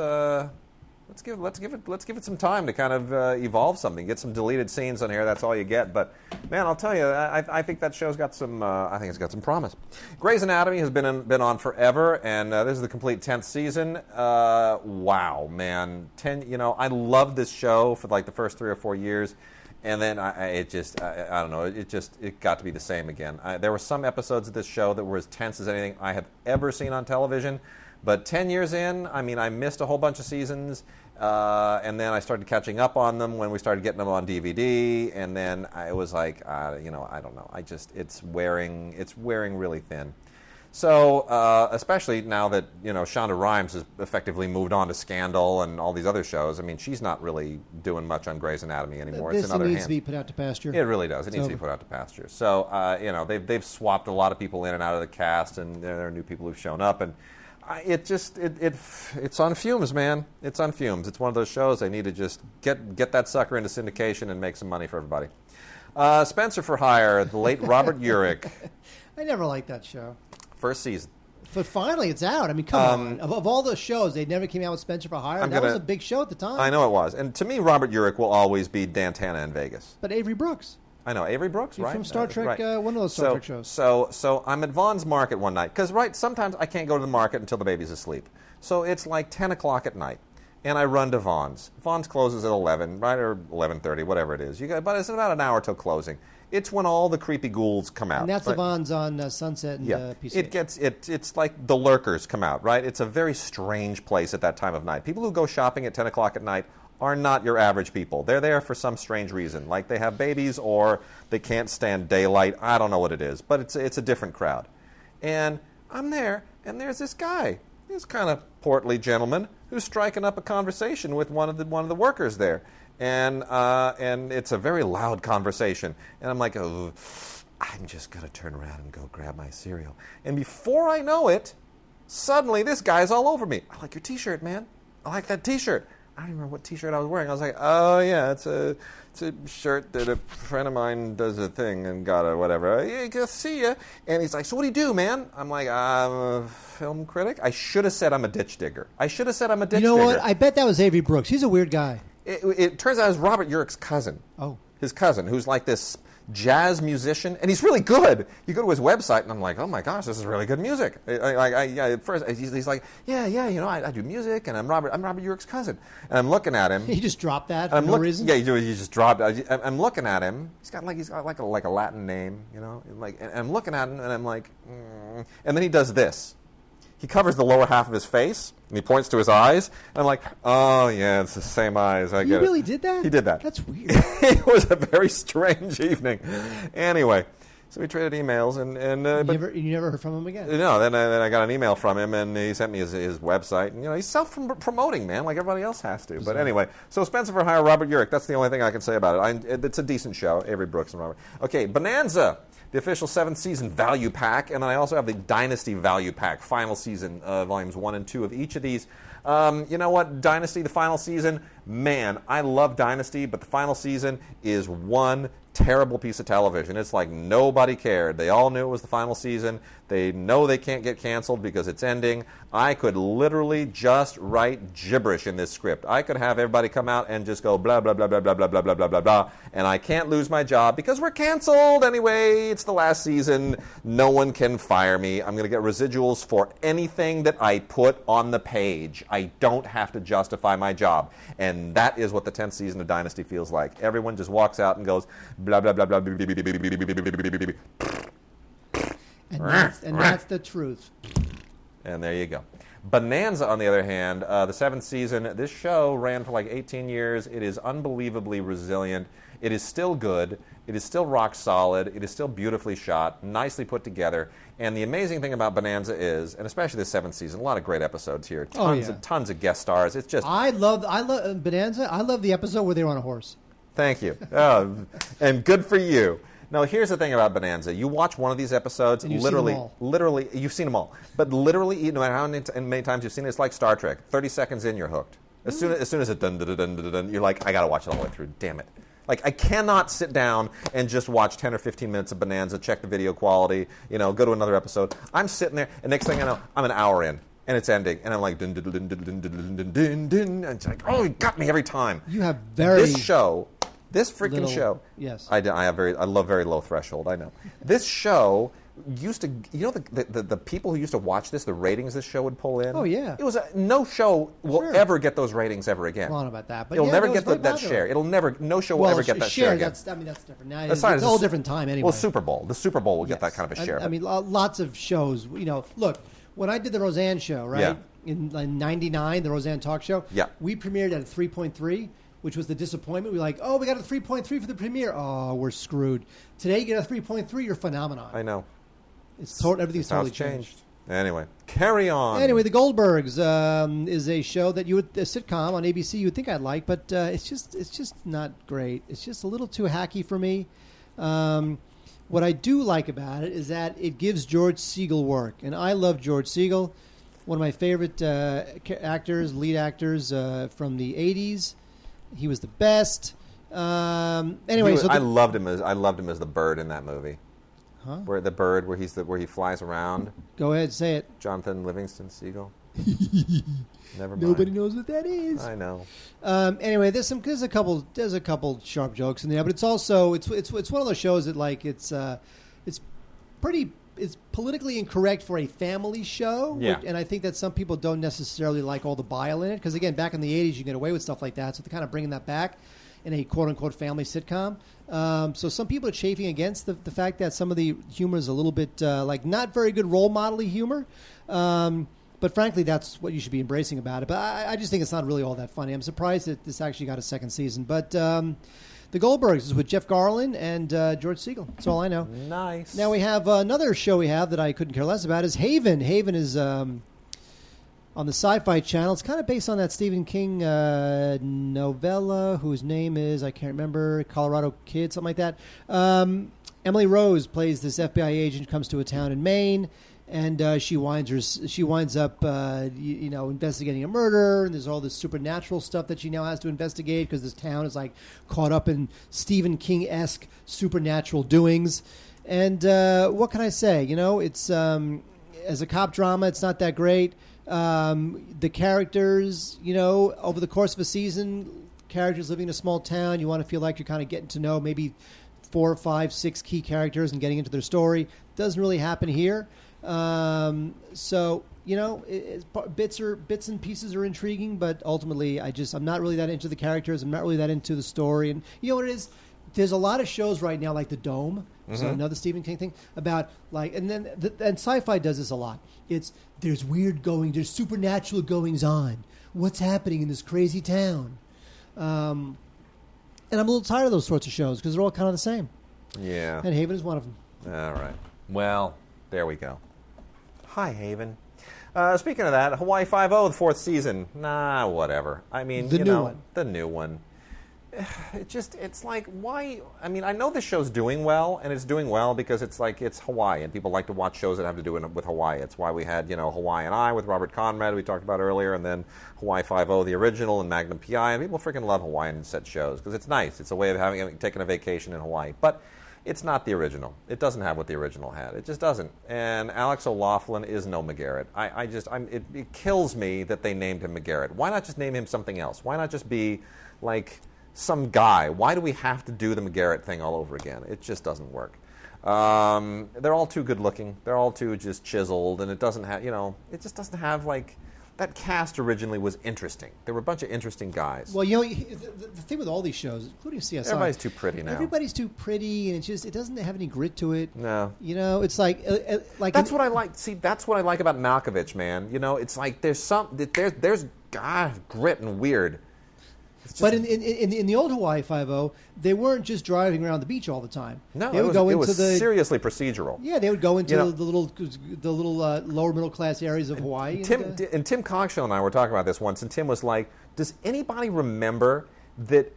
Let's give it some time to kind of evolve something. Get some deleted scenes on here. That's all you get. But man, I'll tell you, I think that show's got some. I think it's got some promise. Grey's Anatomy has been on forever, and this is the complete 10th season. Wow, man, 10. I loved this show for like the first 3 or 4 years, and then I don't know. It got to be the same again. There were some episodes of this show that were as tense as anything I have ever seen on television. But 10 years in, I mean, I missed a whole bunch of seasons, and then I started catching up on them when we started getting them on DVD, and then I was like, I don't know. It's wearing really thin. So, especially now that, Shonda Rhimes has effectively moved on to Scandal and all these other shows. I mean, she's not really doing much on Grey's Anatomy anymore. This needs to be put out to pasture. It really does. It needs to be put out to pasture. So, they've swapped a lot of people in and out of the cast, and there are new people who've shown up, and it's on fumes, man. It's on fumes. It's one of those shows they need to just get that sucker into syndication and make some money for everybody. Spencer for Hire, the late Robert Urich. I never liked that show. First season. But finally, it's out. I mean, come on. Of all the shows, they never came out with Spencer for Hire. That was a big show at the time. I know it was. And to me, Robert Urich will always be Dan Tana in Vegas. But Avery Brooks. I know, Avery Brooks, right? From Star Trek, right. One of those Star Trek shows. So I'm at Vaughn's Market one night. Because, sometimes I can't go to the market until the baby's asleep. So it's like 10 o'clock at night. And I run to Vaughn's. Vaughn's closes at 11, right? Or 11:30, whatever it is. But it's about an hour till closing. It's when all the creepy ghouls come out. And that's the Vaughn's on Sunset and PCH. It's like the lurkers come out, right? It's a very strange place at that time of night. People who go shopping at 10 o'clock at night are not your average people. They're there for some strange reason, like they have babies or they can't stand daylight. I don't know what it is, but it's a different crowd. And I'm there, and there's this guy, this kind of portly gentleman, who's striking up a conversation with one of the workers there, and it's a very loud conversation. And I'm like, oh, I'm just gonna turn around and go grab my cereal. And before I know it, suddenly this guy's all over me. I like your T-shirt, man. I like that T-shirt. I don't even remember what T-shirt I was wearing. I was like, oh, yeah, it's a shirt that a friend of mine does a thing and got it, whatever. Yeah, good to see you. And he's like, so what do you do, man? I'm like, I'm a film critic. I should have said I'm a ditch digger. You know what? I bet that was Avery Brooks. He's a weird guy. It turns out it's Robert Urich's cousin. Oh. His cousin, who's like this jazz musician, and he's really good. You go to his website, and I'm like, oh my gosh, this is really good music. At first, he's like, yeah, I do music, and I'm Robert Urich's cousin. And I'm looking at him. He just dropped that for no reason. Yeah, he just dropped it. I'm looking at him. He's got like a Latin name, and I'm looking at him, and I'm like, and then he does this. he covers the lower half of his face, and he points to his eyes. And I'm like, oh, yeah, it's the same eyes. I get it. He really did that? He did that. That's weird. It was a very strange evening. Anyway, so we traded emails, You never heard from him again? No, then I got an email from him, and he sent me his website. And, he's self-promoting, man, like everybody else has to. But anyway, so Spencer for Hire, Robert Urich. That's the only thing I can say about it. It's a decent show, Avery Brooks and Robert. Okay, Bonanza, the official 7th season value pack, and then I also have the Dynasty value pack, final season, volumes 1 and 2 of each of these. You know what? Dynasty, the final season, man, I love Dynasty, but the final season is one terrible piece of television. It's like nobody cared. They all knew it was the final season. They know they can't get canceled because it's ending. I could literally just write gibberish in this script. I could have everybody come out and just go blah, blah, blah, blah, blah, blah, blah, blah, blah, blah, blah, and I can't lose my job because we're canceled anyway. It's the last season. No one can fire me. I'm going to get residuals for anything that I put on the page. I don't have to justify my job. And that is what the 10th season of Dynasty feels like. Everyone just walks out and goes blah, blah, blah, blah, blah, blah, blah, blah, blah, blah, blah. And that's the truth. And there you go. Bonanza, on the other hand, the 7th season, this show ran for like 18 years. It is unbelievably resilient. It is still good. It is still rock solid. It is still beautifully shot, nicely put together. And the amazing thing about Bonanza is, and especially the 7th season, a lot of great episodes here. Tons of guest stars. It's just... I love Bonanza. I love the episode where they were on a horse. Thank you. And good for you. Now, here's the thing about Bonanza. You watch one of these episodes, and literally, you've seen them all. But literally, no matter how many times you've seen it, it's like Star Trek. 30 seconds in, you're hooked. As soon as it dun, dun, dun, dun, dun, dun, you're like, I got to watch it all the way through. Damn it. Like, I cannot sit down and just watch 10 or 15 minutes of Bonanza, check the video quality, go to another episode. I'm sitting there, and next thing I know, I'm an hour in. And it's ending, and I'm like, dun, dun, dun, dun, dun, dun, dun, dun, dun, and it's like, oh, it got me every time. You have This freaking show. Yes. I love very low threshold. I know. This show used to, the people who used to watch this, the ratings this show would pull in. Oh yeah. It was no show will ever get those ratings ever again. I don't know about that, but it'll never get that share. No show will ever get that share again. That's different. Now it's a whole different time anyway. Well, Super Bowl. The Super Bowl will get that kind of a share. I mean, lots of shows. Look, when I did the Roseanne show, right? Yeah. In '99, the Roseanne talk show. Yeah. We premiered at a 3.3. Which was the disappointment. We were like, oh, we got a 3.3 for the premiere. Oh, we're screwed. Today, you get a 3.3, you're a phenomenon. I know. Everything's totally changed. Anyway, carry on. Anyway, The Goldbergs is a show that a sitcom on ABC you would think I'd like, but it's just not great. It's just a little too hacky for me. What I do like about it is that it gives George Segal work, and I love George Segal, one of my favorite lead actors from the 80s. He was the best. Anyway, I loved him as the bird in that movie. Huh? Where the bird, where he flies around. Go ahead, say it. Jonathan Livingston Seagull. Never mind. Nobody knows what that is. I know. Anyway, there's a couple sharp jokes in there, but it's also it's one of those shows that it's politically incorrect for a family show. Yeah. And I think that some people don't necessarily like all the bile in it. Because, again, back in the 80s, you get away with stuff like that. So they're kind of bringing that back in a quote-unquote family sitcom. So some people are chafing against the fact that some of the humor is a little bit not very good role model-y humor. But, frankly, that's what you should be embracing about it. But I just think it's not really all that funny. I'm surprised that this actually got a second season. But... The Goldbergs is with Jeff Garlin and George Segal. That's all I know. Nice. Now we have another show that I couldn't care less about is Haven. Haven is on the Sci-Fi Channel. It's kind of based on that Stephen King novella whose name is, I can't remember, Colorado Kid, something like that. Emily Rose plays this FBI agent, comes to a town in Maine. And she winds up investigating a murder, and there's all this supernatural stuff that she now has to investigate because this town is caught up in Stephen King-esque supernatural doings. And what can I say? It's as a cop drama, it's not that great. The characters, over the course of a season, characters living in a small town, you want to feel like you're kind of getting to know maybe 4, 5, 6 key characters and getting into their story. Doesn't really happen here. So bits and pieces are intriguing, but ultimately I'm not really that into the characters. I'm not really that into the story. And you know what it is? There's a lot of shows right now like The Dome So another Stephen King thing about and sci-fi does this a lot. There's supernatural goings on. What's happening in this crazy town? And I'm a little tired of those sorts of shows because they're all kind of the same. Yeah. And Haven is one of them. All right. Well, there we go. Hi, Haven. Speaking of that, Hawaii Five-0, the fourth season. Nah, whatever. I mean, the new one. It's like, why? I mean, I know this show's doing well, and it's doing well because it's Hawaii, and people like to watch shows that have to do with Hawaii. It's why we had, Hawaii and I with Robert Conrad, we talked about earlier, and then Hawaii Five-0, the original, and Magnum P.I., and people freaking love Hawaiian set shows because it's nice. It's a way of taking a vacation in Hawaii. But it's not the original. It doesn't have what the original had. It just doesn't. And Alex O'Loughlin is no McGarrett. It kills me that they named him McGarrett. Why not just name him something else? Why not just be like some guy? Why do we have to do the McGarrett thing all over again? It just doesn't work. They're all too good looking. They're all too just chiseled, and it doesn't have, it just doesn't have like. That cast originally was interesting. There were a bunch of interesting guys. Well, the thing with all these shows, including CSI, everybody's too pretty now. Everybody's too pretty, and it doesn't have any grit to it. No, it's like that's what I like. See, that's what I like about Malkovich, man. It's like there's grit and weird. But in the old Hawaii Five-0, they weren't just driving around the beach all the time. No, they would go into the seriously procedural. Yeah, they would go into the little lower middle class areas of Hawaii. Tim Cogshill and I were talking about this once, and Tim was like, "Does anybody remember that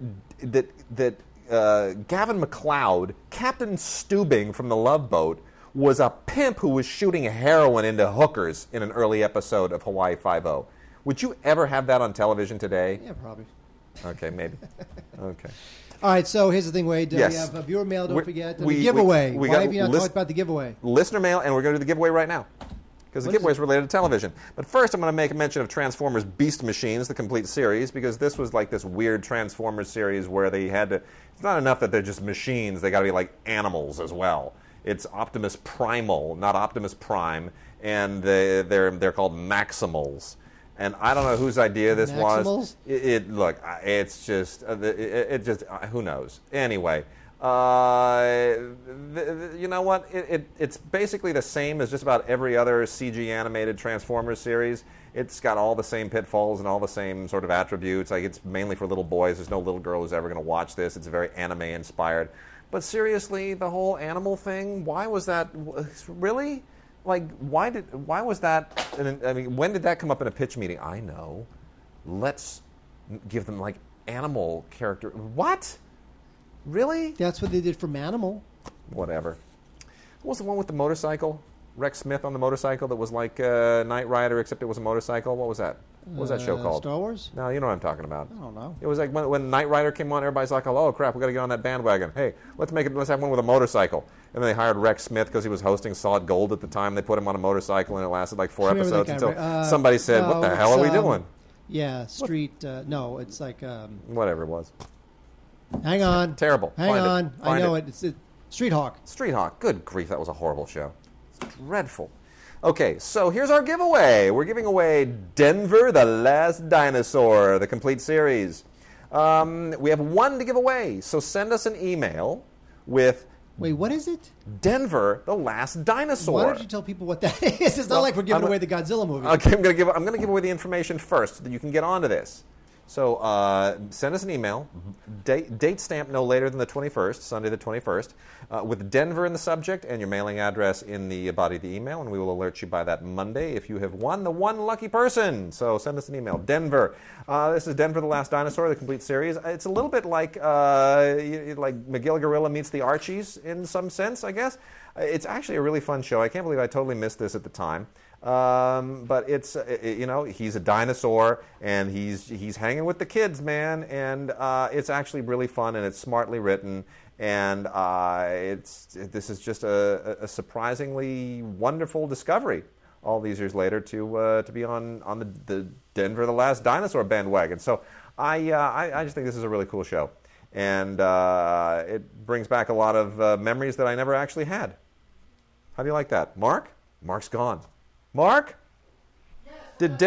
Gavin MacLeod, Captain Stubing from the Love Boat, was a pimp who was shooting heroin into hookers in an early episode of Hawaii Five-0? Would you ever have that on television today? Yeah, probably. Okay, maybe. Okay. All right, so here's the thing, Wade. Yes. We have a viewer mail, don't forget. And the giveaway. Why have you not talked about the giveaway? Listener mail, and we're going to do the giveaway right now. Because the giveaway is related to television. But first, I'm going to make a mention of Transformers Beast Machines, the complete series, because this was like this weird Transformers series where they had to... It's not enough that they're just machines. They got to be like animals as well. It's Optimus Primal, not Optimus Prime, and they're called Maximals. And I don't know whose idea this was. Look, it's just, who knows? Anyway, you know what? It's basically the same as just about every other CG animated Transformers series. It's got all the same pitfalls and all the same sort of attributes. Like, it's mainly for little boys. There's no little girl who's ever going to watch this. It's very anime inspired. But seriously, the whole animal thing, why was that? Really? Like, why was that? I mean, when did that come up in a pitch meeting? I know. Let's give them like animal character. What? Really? That's what they did for Manimal. Whatever. What was the one with the motorcycle? Rex Smith on the motorcycle that was like Knight Rider, except it was a motorcycle. What was that? What was that show called? Star Wars? No, you know what I'm talking about. I don't know. It was like when Knight Rider came on, everybody's like, "Oh crap, we got to get on that bandwagon." Hey, let's have one with a motorcycle. And then they hired Rex Smith because he was hosting Solid Gold at the time. They put him on a motorcycle, and it lasted like 4 episodes until somebody said, "What the hell are we doing?" Yeah, Street. No, it's like whatever it was. Hang on. Terrible. Hang on. I know it. It's Street Hawk. Street Hawk. Good grief, that was a horrible show. It's dreadful. Okay, so here's our giveaway. We're giving away Denver, the Last Dinosaur, the complete series. We have one to give away, so send us an email with... Wait, what is it? Denver, the Last Dinosaur. Why don't you tell people what that is? It's not like we're giving away the Godzilla movie. Okay, I'm going to give away the information first so that you can get onto this. So send us an email, date stamp no later than the 21st, Sunday the 21st, with Denver in the subject and your mailing address in the body of the email, and we will alert you by that Monday if you have won the one lucky person. So send us an email. Denver. This is Denver, the Last Dinosaur, the complete series. It's a little bit like McGill Gorilla meets the Archies in some sense, I guess. It's actually a really fun show. I can't believe I totally missed this at the time. But it's he's a dinosaur and he's hanging with the kids, man, and it's actually really fun and it's smartly written, and this is just a surprisingly wonderful discovery all these years later to be on the Denver the Last Dinosaur bandwagon. So I just think this is a really cool show, and it brings back a lot of memories that I never actually had. How do you like that, Mark? Mark's gone. Mark? Yes. Did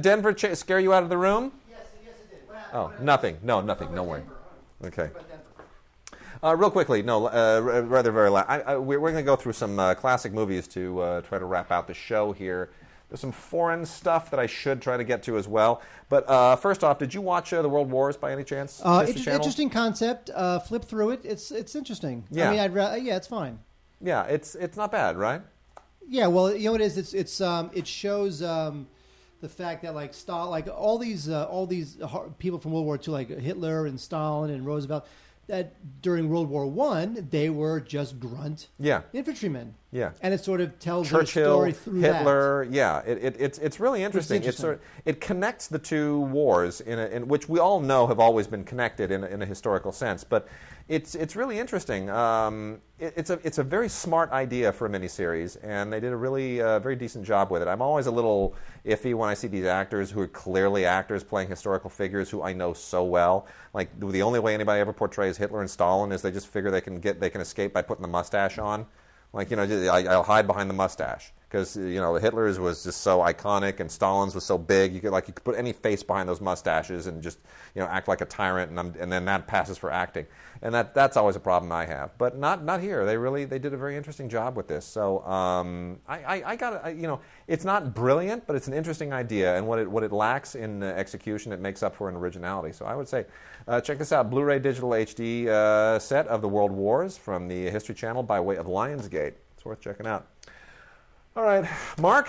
Denver scare you out of the room? Yes, it did. Oh, nothing. No, nothing. Don't worry. Okay. Real quickly, no, rather very last. We're going to go through some classic movies to try to wrap out the show here. There's some foreign stuff that I should try to get to as well. But first off, did you watch The World Wars by any chance? Interesting concept. Flip through it. It's interesting. Yeah. I mean, it's fine. Yeah, it's not bad, right? Yeah, well, you know what it is. It shows the fact that like all these people from World War II, like Hitler and Stalin and Roosevelt, that during World War I they were just grunt infantrymen. Yeah, and it sort of tells Churchill, their story through Hitler. that. Yeah, it's really interesting. It connects the two wars in which we all know have always been connected in a historical sense, but. It's really interesting. It's a very smart idea for a miniseries, and they did a really very decent job with it. I'm always a little iffy when I see these actors who are clearly actors playing historical figures who I know so well. Like the only way anybody ever portrays Hitler and Stalin is they just figure they can escape by putting the mustache on. Like I'll hide behind the mustache. Because Hitler's was just so iconic, and Stalin's was so big. You could put any face behind those mustaches and just act like a tyrant, and then that passes for acting. And that's always a problem I have. But not here. They did a very interesting job with this. So I got it's not brilliant, but it's an interesting idea, and what it lacks in execution, it makes up for in originality. So I would say check this out: Blu-ray Digital HD set of the World Wars from the History Channel by way of Lionsgate. It's worth checking out. All right, Mark,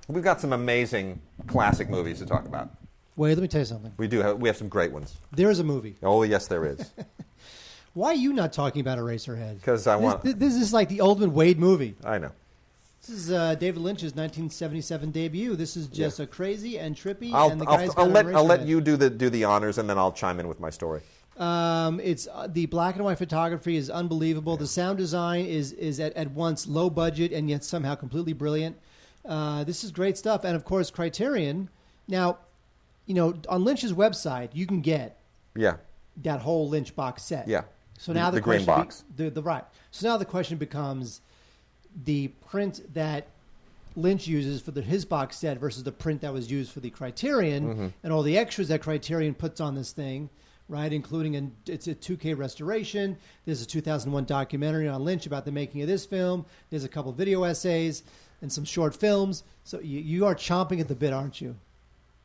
we've got some amazing classic movies to talk about. Wait, let me tell you something. We have some great ones. There is a movie. Oh, yes, there is. Why are you not talking about Eraserhead? Because I want... This is like the ultimate Wade movie. I know. This is David Lynch's 1977 debut. This is just a crazy and trippy, and the I'll let you do the honors, and then I'll chime in with my story. It's the black and white photography is unbelievable. The sound design is at once low budget and yet somehow completely brilliant. This is great stuff, and of course Criterion. Now, on Lynch's website you can get that whole Lynch box set. Yeah. So now the green box. Right. So now the question becomes the print that Lynch uses for his box set versus the print that was used for the Criterion, and all the extras that Criterion puts on this thing. Right, including it's a 2K restoration. There's a 2001 documentary on Lynch about the making of this film. There's a couple video essays and some short films. So you are chomping at the bit, aren't you?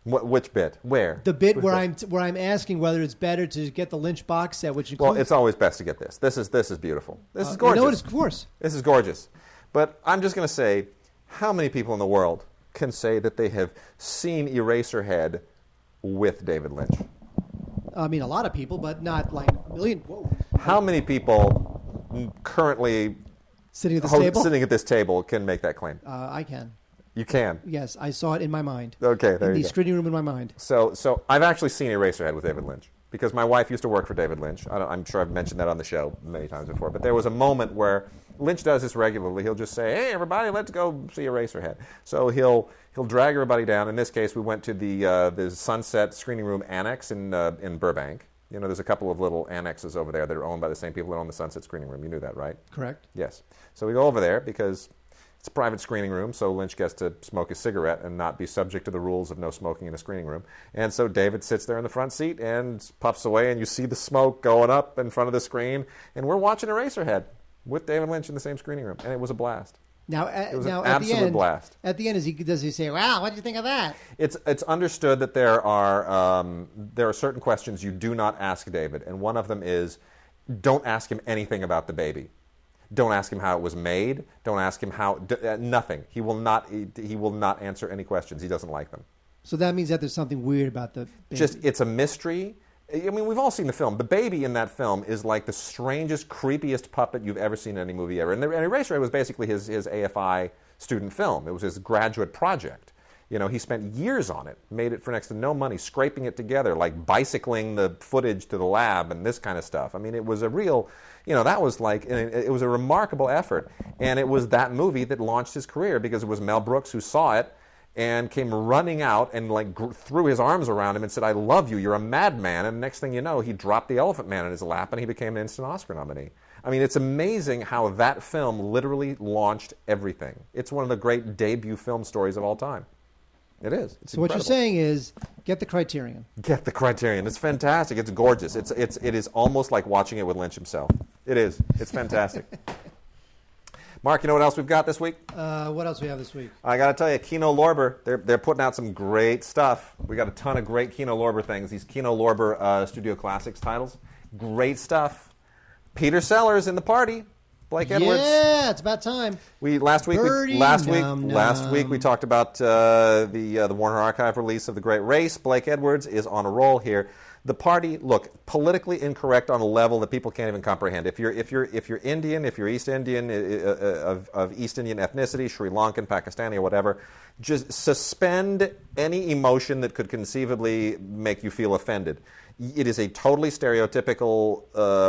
Which bit? Where? The bit where I'm asking whether it's better to get the Lynch box set, which includes... Well, it's always best to get this. This is beautiful. This is gorgeous. Of course. This is gorgeous. But I'm just going to say, how many people in the world can say that they have seen Eraserhead with David Lynch? I mean, a lot of people, but not like a million. Whoa. How many people currently sitting at this table can make that claim? I can. You can? Yes, I saw it in my mind. Okay, there you go. In the screening room in my mind. So I've actually seen Eraserhead with David Lynch because my wife used to work for David Lynch. I'm sure I've mentioned that on the show many times before. But there was a moment where Lynch does this regularly. He'll just say, "Hey, everybody, let's go see Eraserhead." So he'll drag everybody down. In this case, we went to the Sunset Screening Room Annex in Burbank. There's a couple of little annexes over there that are owned by the same people that own the Sunset Screening Room. You knew that, right? Correct. Yes. So we go over there because it's a private screening room, so Lynch gets to smoke a cigarette and not be subject to the rules of no smoking in a screening room. And so David sits there in the front seat and puffs away, and you see the smoke going up in front of the screen. And we're watching Eraserhead with David Lynch in the same screening room, and it was a blast. It was an absolute blast. At the end, does he say, "Wow, what do you think of that?" It's understood that there are certain questions you do not ask David, and one of them is, don't ask him anything about the baby. Don't ask him how it was made. Don't ask him nothing. He will not answer any questions. He doesn't like them. So that means that there's something weird about the baby. It's a mystery. I mean, we've all seen the film. The baby in that film is like the strangest, creepiest puppet you've ever seen in any movie ever. And Eraserhead was basically his AFI student film. It was his graduate project. He spent years on it, made it for next to no money, scraping it together, like bicycling the footage to the lab and this kind of stuff. I mean, it was a real, that was it was a remarkable effort. And it was that movie that launched his career because it was Mel Brooks who saw it and came running out and threw his arms around him and said, "I love you, you're a madman." And the next thing you know, he dropped the Elephant Man in his lap and he became an instant Oscar nominee. I mean, it's amazing how that film literally launched everything. It's one of the great debut film stories of all time. It is. It's So what you're saying is, get the Criterion. Get the Criterion. It's fantastic. It's gorgeous. It is almost like watching it with Lynch himself. It is. It's fantastic. Mark, you know what else we've got this week? What else do we have this week? I got to tell you, Kino Lorber, they're putting out some great stuff. We got a ton of great Kino Lorber things. These Kino Lorber Studio Classics titles. Great stuff. Peter Sellers in the party. Blake Edwards. Yeah, it's about time. Last week we talked about the Warner Archive release of The Great Race. Blake Edwards is on a roll here. The party, look, politically incorrect on a level that people can't even comprehend. If you're Indian, if you're East Indian, of East Indian ethnicity, Sri Lankan, Pakistani, or whatever, just suspend any emotion that could conceivably make you feel offended. It is a totally stereotypical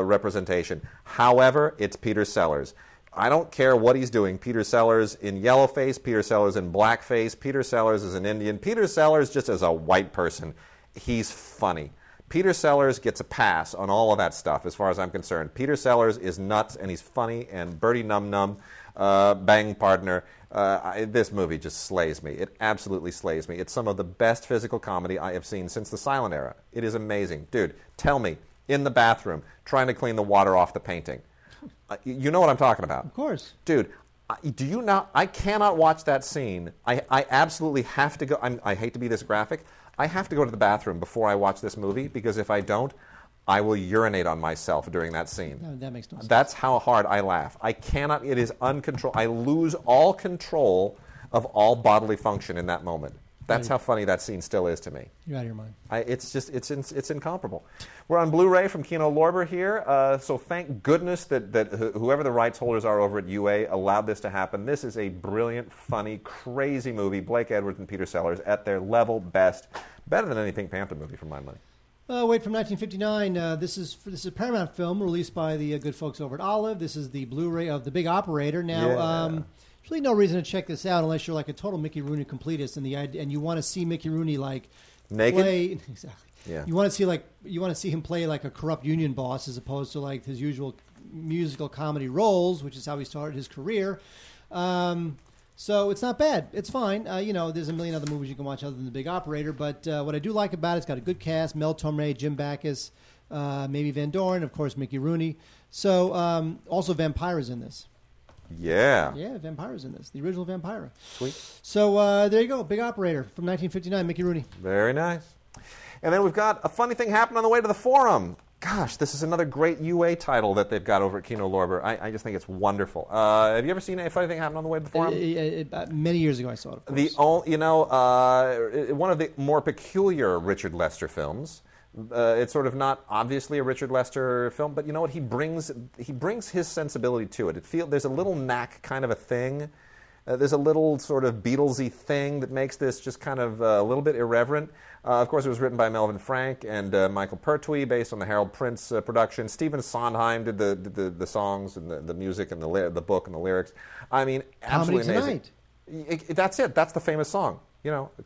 representation. However, it's Peter Sellers. I don't care what he's doing. Peter Sellers in yellowface, Peter Sellers in blackface, Peter Sellers as an Indian, Peter Sellers just as a white person. He's funny. Peter Sellers gets a pass on all of that stuff as far as I'm concerned. Peter Sellers is nuts and he's funny, and Bertie Num Num, bang partner, this movie just slays me. It absolutely slays me. It's some of the best physical comedy I have seen since the silent era. It is amazing. Dude, tell me, in the bathroom, trying to clean the water off the painting. You know what I'm talking about. Of course. Dude, do you not? I cannot watch that scene. I absolutely have to go. I hate to be this graphic. I have to go to the bathroom before I watch this movie, because if I don't, I will urinate on myself during that scene. No, that makes no sense. That's how hard I laugh. I cannot. It is uncontrolled. I lose all control of all bodily function in that moment. That's how funny that scene still is to me. You're out of your mind. It's incomparable. We're on Blu-ray from Kino Lorber here, so thank goodness that whoever the rights holders are over at UA allowed this to happen. This is a brilliant, funny, crazy movie. Blake Edwards and Peter Sellers at their level best. Better than any Pink Panther movie, for my money. Wait, from 1959. This is a Paramount film released by the good folks over at Olive. This is the Blu-ray of The Big Operator. Now, there's really no reason to check this out unless you're like a total Mickey Rooney completist and you want to see Mickey Rooney like naked. Play, exactly. Yeah. You want to see him play like a corrupt union boss as opposed to like his usual musical comedy roles, which is how he started his career. So it's not bad. It's fine. There's a million other movies you can watch other than The Big Operator. But what I do like about it's got a good cast: Mel Torme, Jim Backus, maybe Van Doren, of course, Mickey Rooney. So also Vampira's in this. Yeah. Yeah, Vampira's in this. The original Vampira. Sweet. So there you go. Big Operator from 1959, Mickey Rooney. Very nice. And then we've got a funny thing happened on the way to the Forum. Gosh, this is another great UA title that they've got over at Kino Lorber. I just think it's wonderful. Have you ever seen a funny thing happen on the way to the Forum? Many years ago I saw it, of course. One of the more peculiar Richard Lester films. It's sort of not obviously a Richard Lester film, but you know what? He brings his sensibility to it. There's a little knack kind of a thing. There's a little sort of Beatlesy thing that makes this just kind of a little bit irreverent. Of course, it was written by Melvin Frank and Michael Pertwee, based on the Harold Prince production. Stephen Sondheim did the songs and the music and the book and the lyrics. I mean, absolutely amazing. That's it. That's the famous song.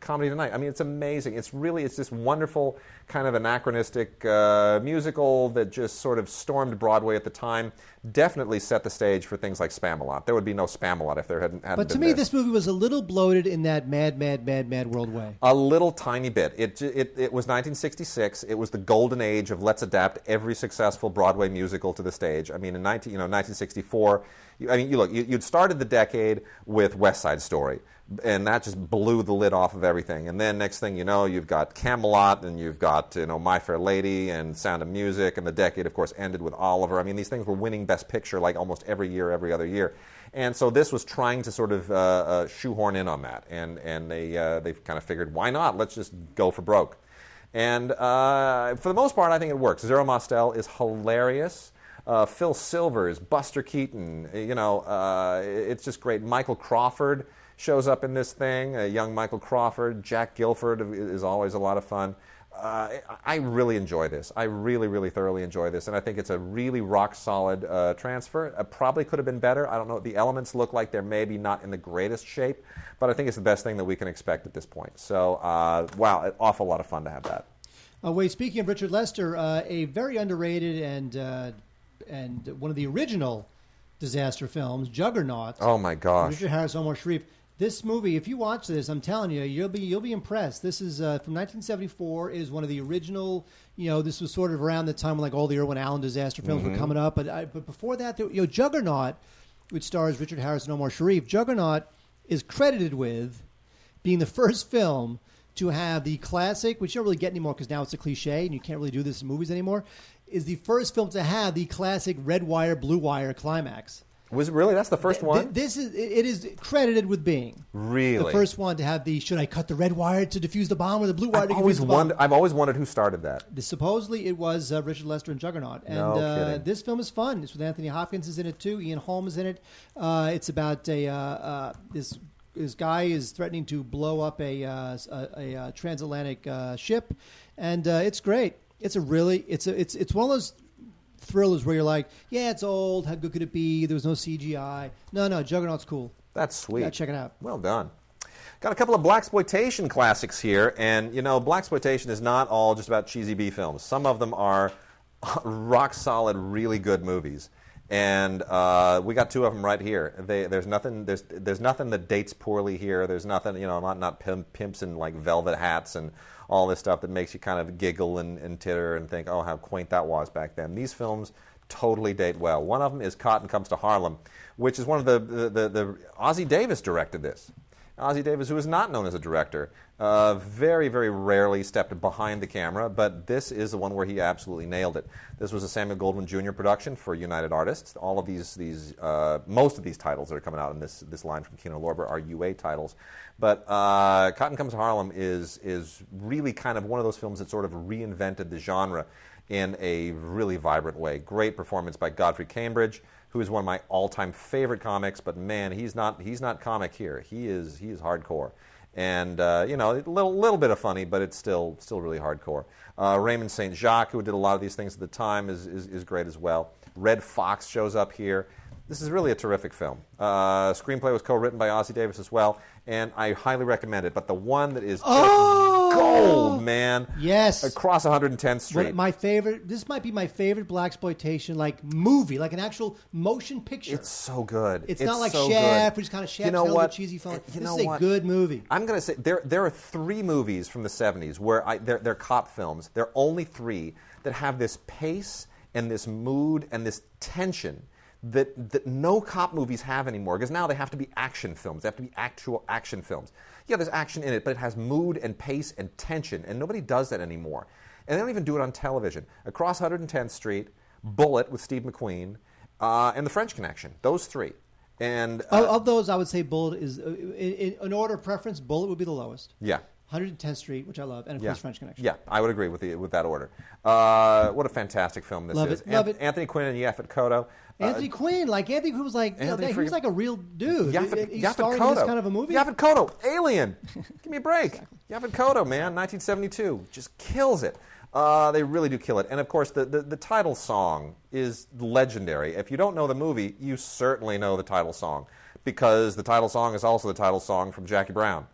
Comedy Tonight. I mean, it's amazing. It's this wonderful kind of anachronistic musical that just sort of stormed Broadway at the time. Definitely set the stage for things like Spamalot. There would be no Spamalot if there hadn't been But to me, this movie was a little bloated in that mad world way. A little tiny bit. It was 1966. It was the golden age of let's adapt every successful Broadway musical to the stage. I mean, in 1964, you'd started the decade with West Side Story. And that just blew the lid off of everything. And then next thing you know, you've got Camelot, and you've got My Fair Lady, and Sound of Music, and the decade, of course, ended with Oliver. I mean, these things were winning Best Picture like almost every year, every other year. And so this was trying to sort of shoehorn in on that. And they kind of figured, why not? Let's just go for broke. And for the most part, I think it works. Zero Mostel is hilarious. Phil Silvers, Buster Keaton, it's just great. Michael Crawford shows up in this thing, young Michael Crawford. Jack Gilford is always a lot of fun. I really enjoy this. I really, really thoroughly enjoy this, and I think it's a really rock-solid transfer. Probably could have been better. I don't know. The elements look like they're maybe not in the greatest shape, but I think it's the best thing that we can expect at this point. So, wow, an awful lot of fun to have that. Wait, speaking of Richard Lester, a very underrated and one of the original disaster films, Juggernaut. Oh, my gosh. Richard Harris, Omar Sharif. This movie, if you watch this, I'm telling you, you'll be impressed. This is from 1974. It is one of the original. This was sort of around the time when like all the Irwin Allen disaster films were coming up. But before that, Juggernaut, which stars Richard Harris and Omar Sharif. Juggernaut is credited with being the first film to have the classic, which you don't really get anymore because now it's a cliche and you can't really do this in movies anymore. Is the first film to have the classic red wire, blue wire climax. Was it really? That's the first one? It is credited with being really the first one to have the should I cut the red wire to defuse the bomb or the blue wire to defuse the bomb? I've always wondered who started that. Supposedly it was Richard Lester and Juggernaut. And no kidding. This film is fun. It's with Anthony Hopkins is in it too. Ian Holm is in it. It's about this guy is threatening to blow up a transatlantic ship, and it's great. It's one of those thrillers where you're like, yeah, it's old. How good could it be? There was no CGI. No, Juggernaut's cool. That's sweet. Yeah, check it out. Well done. Got a couple of blaxploitation classics here, and blaxploitation is not all just about cheesy B films. Some of them are rock solid, really good movies, and we got two of them right here. There's nothing that dates poorly here. There's nothing, not pimps in like velvet hats and all this stuff that makes you kind of giggle and titter and think, oh, how quaint that was back then. These films totally date well. One of them is Cotton Comes to Harlem, which is one of the Ossie Davis directed this. Ossie Davis, who is not known as a director, very, very rarely stepped behind the camera, but this is the one where he absolutely nailed it. This was a Samuel Goldwyn Jr. production for United Artists. All of most of these titles that are coming out in this line from Kino Lorber are UA titles. But Cotton Comes to Harlem is really kind of one of those films that sort of reinvented the genre in a really vibrant way. Great performance by Godfrey Cambridge, who is one of my all-time favorite comics, but man, he's not comic here. He is hardcore. And a little bit of funny, but it's still really hardcore. Raymond St. Jacques, who did a lot of these things at the time, is great as well. Red Fox shows up here. This is really a terrific film. Screenplay was co-written by Ossie Davis as well, and I highly recommend it. But the one that is just gold, man. Yes. Across 110th Street. My favorite. This might be my favorite blaxploitation movie, like an actual motion picture. It's so good. It's not like so Shaft, good. which is kind of Shaft, a cheesy film. This is a good movie. I'm going to say there are three movies from the 70s where they're cop films. There are only three that have this pace and this mood and this tension that no cop movies have anymore, because now they have to be action films. They have to be actual action films. Yeah, there's action in it, but it has mood and pace and tension, and nobody does that anymore. And they don't even do it on television. Across 110th Street, Bullet with Steve McQueen, and The French Connection. Those three. And of those, I would say Bullet is, in order of preference, Bullet would be the lowest. Yeah. 110th Street, which I love, and of course French Connection. Yeah, I would agree with that order. What a fantastic film this is. Love it. Anthony Quinn and Yaphet Kotto. Anthony Quinn was like, he was like a real dude. He's starring in this kind of a movie. Yaphet Kotto, Alien. Give me a break. Exactly. Yaphet Kotto, man, 1972, just kills it. They really do kill it. And of course, the title song is legendary. If you don't know the movie, you certainly know the title song, because the title song is also the title song from Jackie Brown.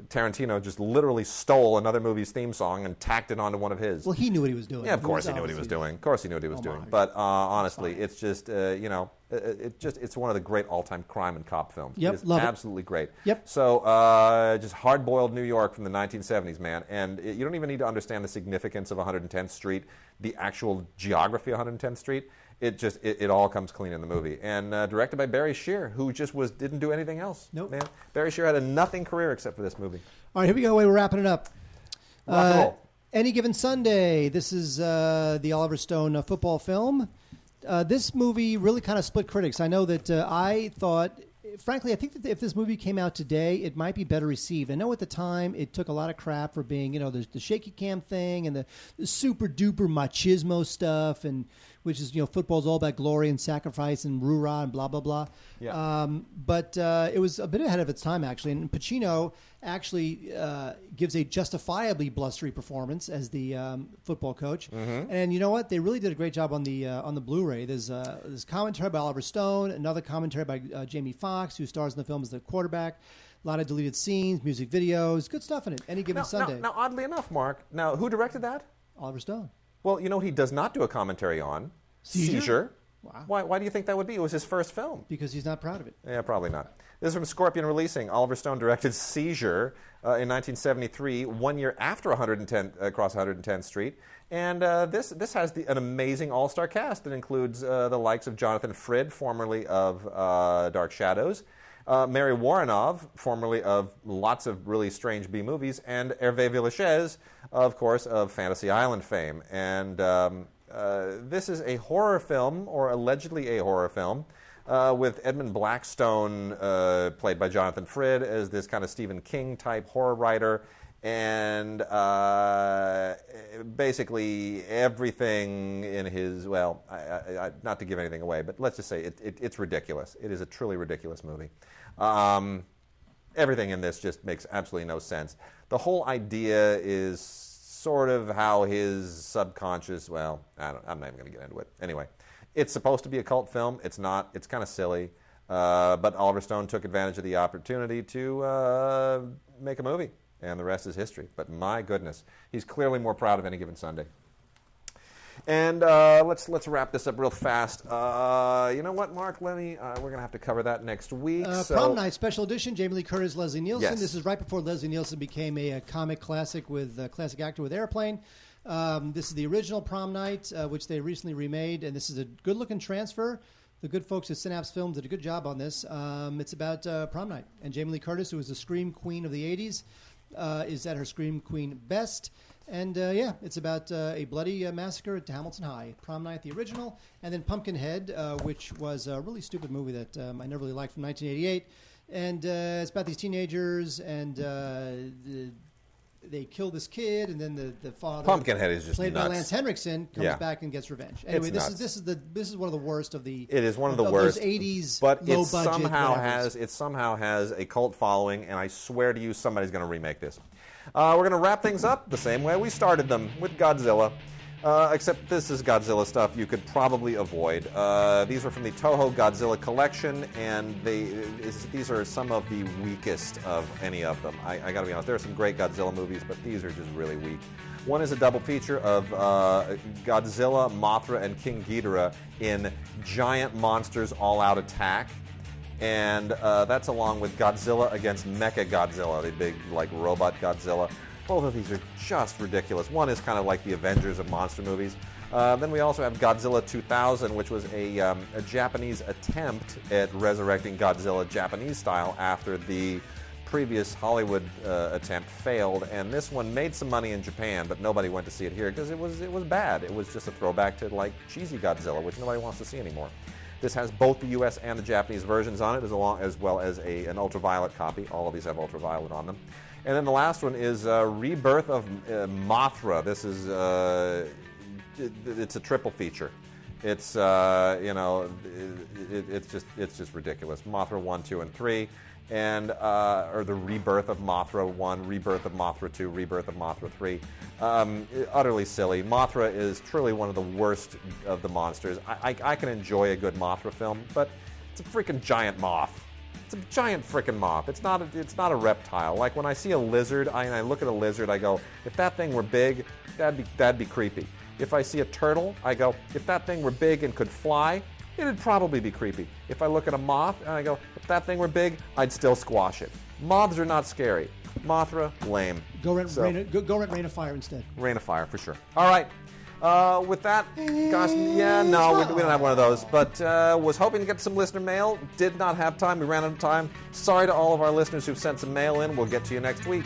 Tarantino just literally stole another movie's theme song and tacked it onto one of his. Well, he knew what he was doing. Yeah, of course he knew what he was doing. Of course he knew what he was doing. But honestly, it's just it's one of the great all-time crime and cop films. Yep, it's love absolutely great. Yep. So just hard-boiled New York from the 1970s, man. And you don't even need to understand the significance of 110th Street, the actual geography of 110th Street. It all comes clean in the movie. And directed by Barry Shear, who just didn't do anything else. Nope. Man, Barry Shear had a nothing career except for this movie. All right, here we go. We're wrapping it up. Rock and roll. Any Given Sunday. This is the Oliver Stone football film. This movie really kind of split critics. I know that I thought, frankly, I think that if this movie came out today, it might be better received. I know at the time it took a lot of crap for being, the shaky cam thing and the super duper machismo stuff, and which is, football's all about glory and sacrifice and rah and blah, blah, blah. Yeah. But it was a bit ahead of its time, actually. And Pacino actually gives a justifiably blustery performance as the football coach. Mm-hmm. And you know what? They really did a great job on the Blu-ray. There's commentary by Oliver Stone, another commentary by Jamie Foxx, who stars in the film as the quarterback. A lot of deleted scenes, music videos, good stuff in it. Any Given Sunday. Now, oddly enough, Mark, who directed that? Oliver Stone. Well, he does not do a commentary on? Seizure. Wow. Why do you think that would be? It was his first film. Because he's not proud of it. Yeah, probably not. This is from Scorpion Releasing. Oliver Stone directed Seizure in 1973, 1 year after 110 Across 110th Street. And this has an amazing all-star cast that includes the likes of Jonathan Frid, formerly of Dark Shadows, Mary Woronov, formerly of lots of really strange B movies, and Hervé Villechaize, of course, of Fantasy Island fame. And this is a horror film, or allegedly a horror film, with Edmund Blackstone, played by Jonathan Frid, as this kind of Stephen King-type horror writer. And basically everything in his, well, not to give anything away, but let's just say it's ridiculous. It is a truly ridiculous movie. Everything in this just makes absolutely no sense. The whole idea is sort of how his subconscious, well, I'm not even going to get into it. Anyway, it's supposed to be a cult film. It's not. It's kind of silly. But Oliver Stone took advantage of the opportunity to make a movie. And the rest is history. But my goodness, he's clearly more proud of Any Given Sunday. And let's wrap this up real fast. You know what, Mark? We're going to have to cover that next week. Prom Night Special Edition, Jamie Lee Curtis, Leslie Nielsen. Yes. This is right before Leslie Nielsen became a comic classic with classic actor with Airplane. This is the original Prom Night, which they recently remade, and this is a good-looking transfer. The good folks at Synapse Films did a good job on this. It's about prom night, and Jamie Lee Curtis, who was the scream queen of the 80s, is at her scream queen best. And it's about a bloody massacre at Hamilton High. Prom Night, the original, and then Pumpkinhead, which was a really stupid movie that I never really liked, from 1988. And it's about these teenagers, and they kill this kid, and then the father, Pumpkinhead, is just played nuts. by Lance Henriksen, comes back and gets revenge. Anyway, this is one of the worst of the. It is one of the worst. Those 80s, but low it budget. somehow has a cult following, and I swear to you, somebody's going to remake this. We're going to wrap things up the same way we started them, with Godzilla. Except this is Godzilla stuff you could probably avoid. These are from the Toho Godzilla collection, and these are some of the weakest of any of them. I got to be honest, there are some great Godzilla movies, but these are just really weak. One is a double feature of Godzilla, Mothra, and King Ghidorah in Giant Monsters All-Out Attack. And that's along with Godzilla against Mecha Godzilla, the big robot Godzilla. Both of these are just ridiculous. One is kind of like the Avengers of monster movies. Then we also have Godzilla 2000, which was a Japanese attempt at resurrecting Godzilla Japanese style after the previous Hollywood attempt failed. And this one made some money in Japan, but nobody went to see it here because it was bad. It was just a throwback to cheesy Godzilla, which nobody wants to see anymore. This has both the U.S. and the Japanese versions on it, as well as an ultraviolet copy. All of these have ultraviolet on them. And then the last one is Rebirth of Mothra. This is it's a triple feature. It's it's just ridiculous. Mothra 1, 2, and 3, and or the Rebirth of Mothra 1, Rebirth of Mothra 2, Rebirth of Mothra 3. Utterly silly. Mothra is truly one of the worst of the monsters. I can enjoy a good Mothra film, but it's a freaking giant moth. It's a giant freaking moth. It's not a reptile. Like when I see a lizard, I look at a lizard, I go, if that thing were big, that'd be creepy. If I see a turtle, I go, if that thing were big and could fly, it'd probably be creepy. If I look at a moth and I go, if that thing were big, I'd still squash it. Moths are not scary. Mothra, lame. Go rent Rain of Fire instead. Rain of Fire, for sure. All right. With that, gosh, yeah, no, we don't have one of those. But was hoping to get some listener mail. Did not have time. We ran out of time. Sorry to all of our listeners who've sent some mail in. We'll get to you next week.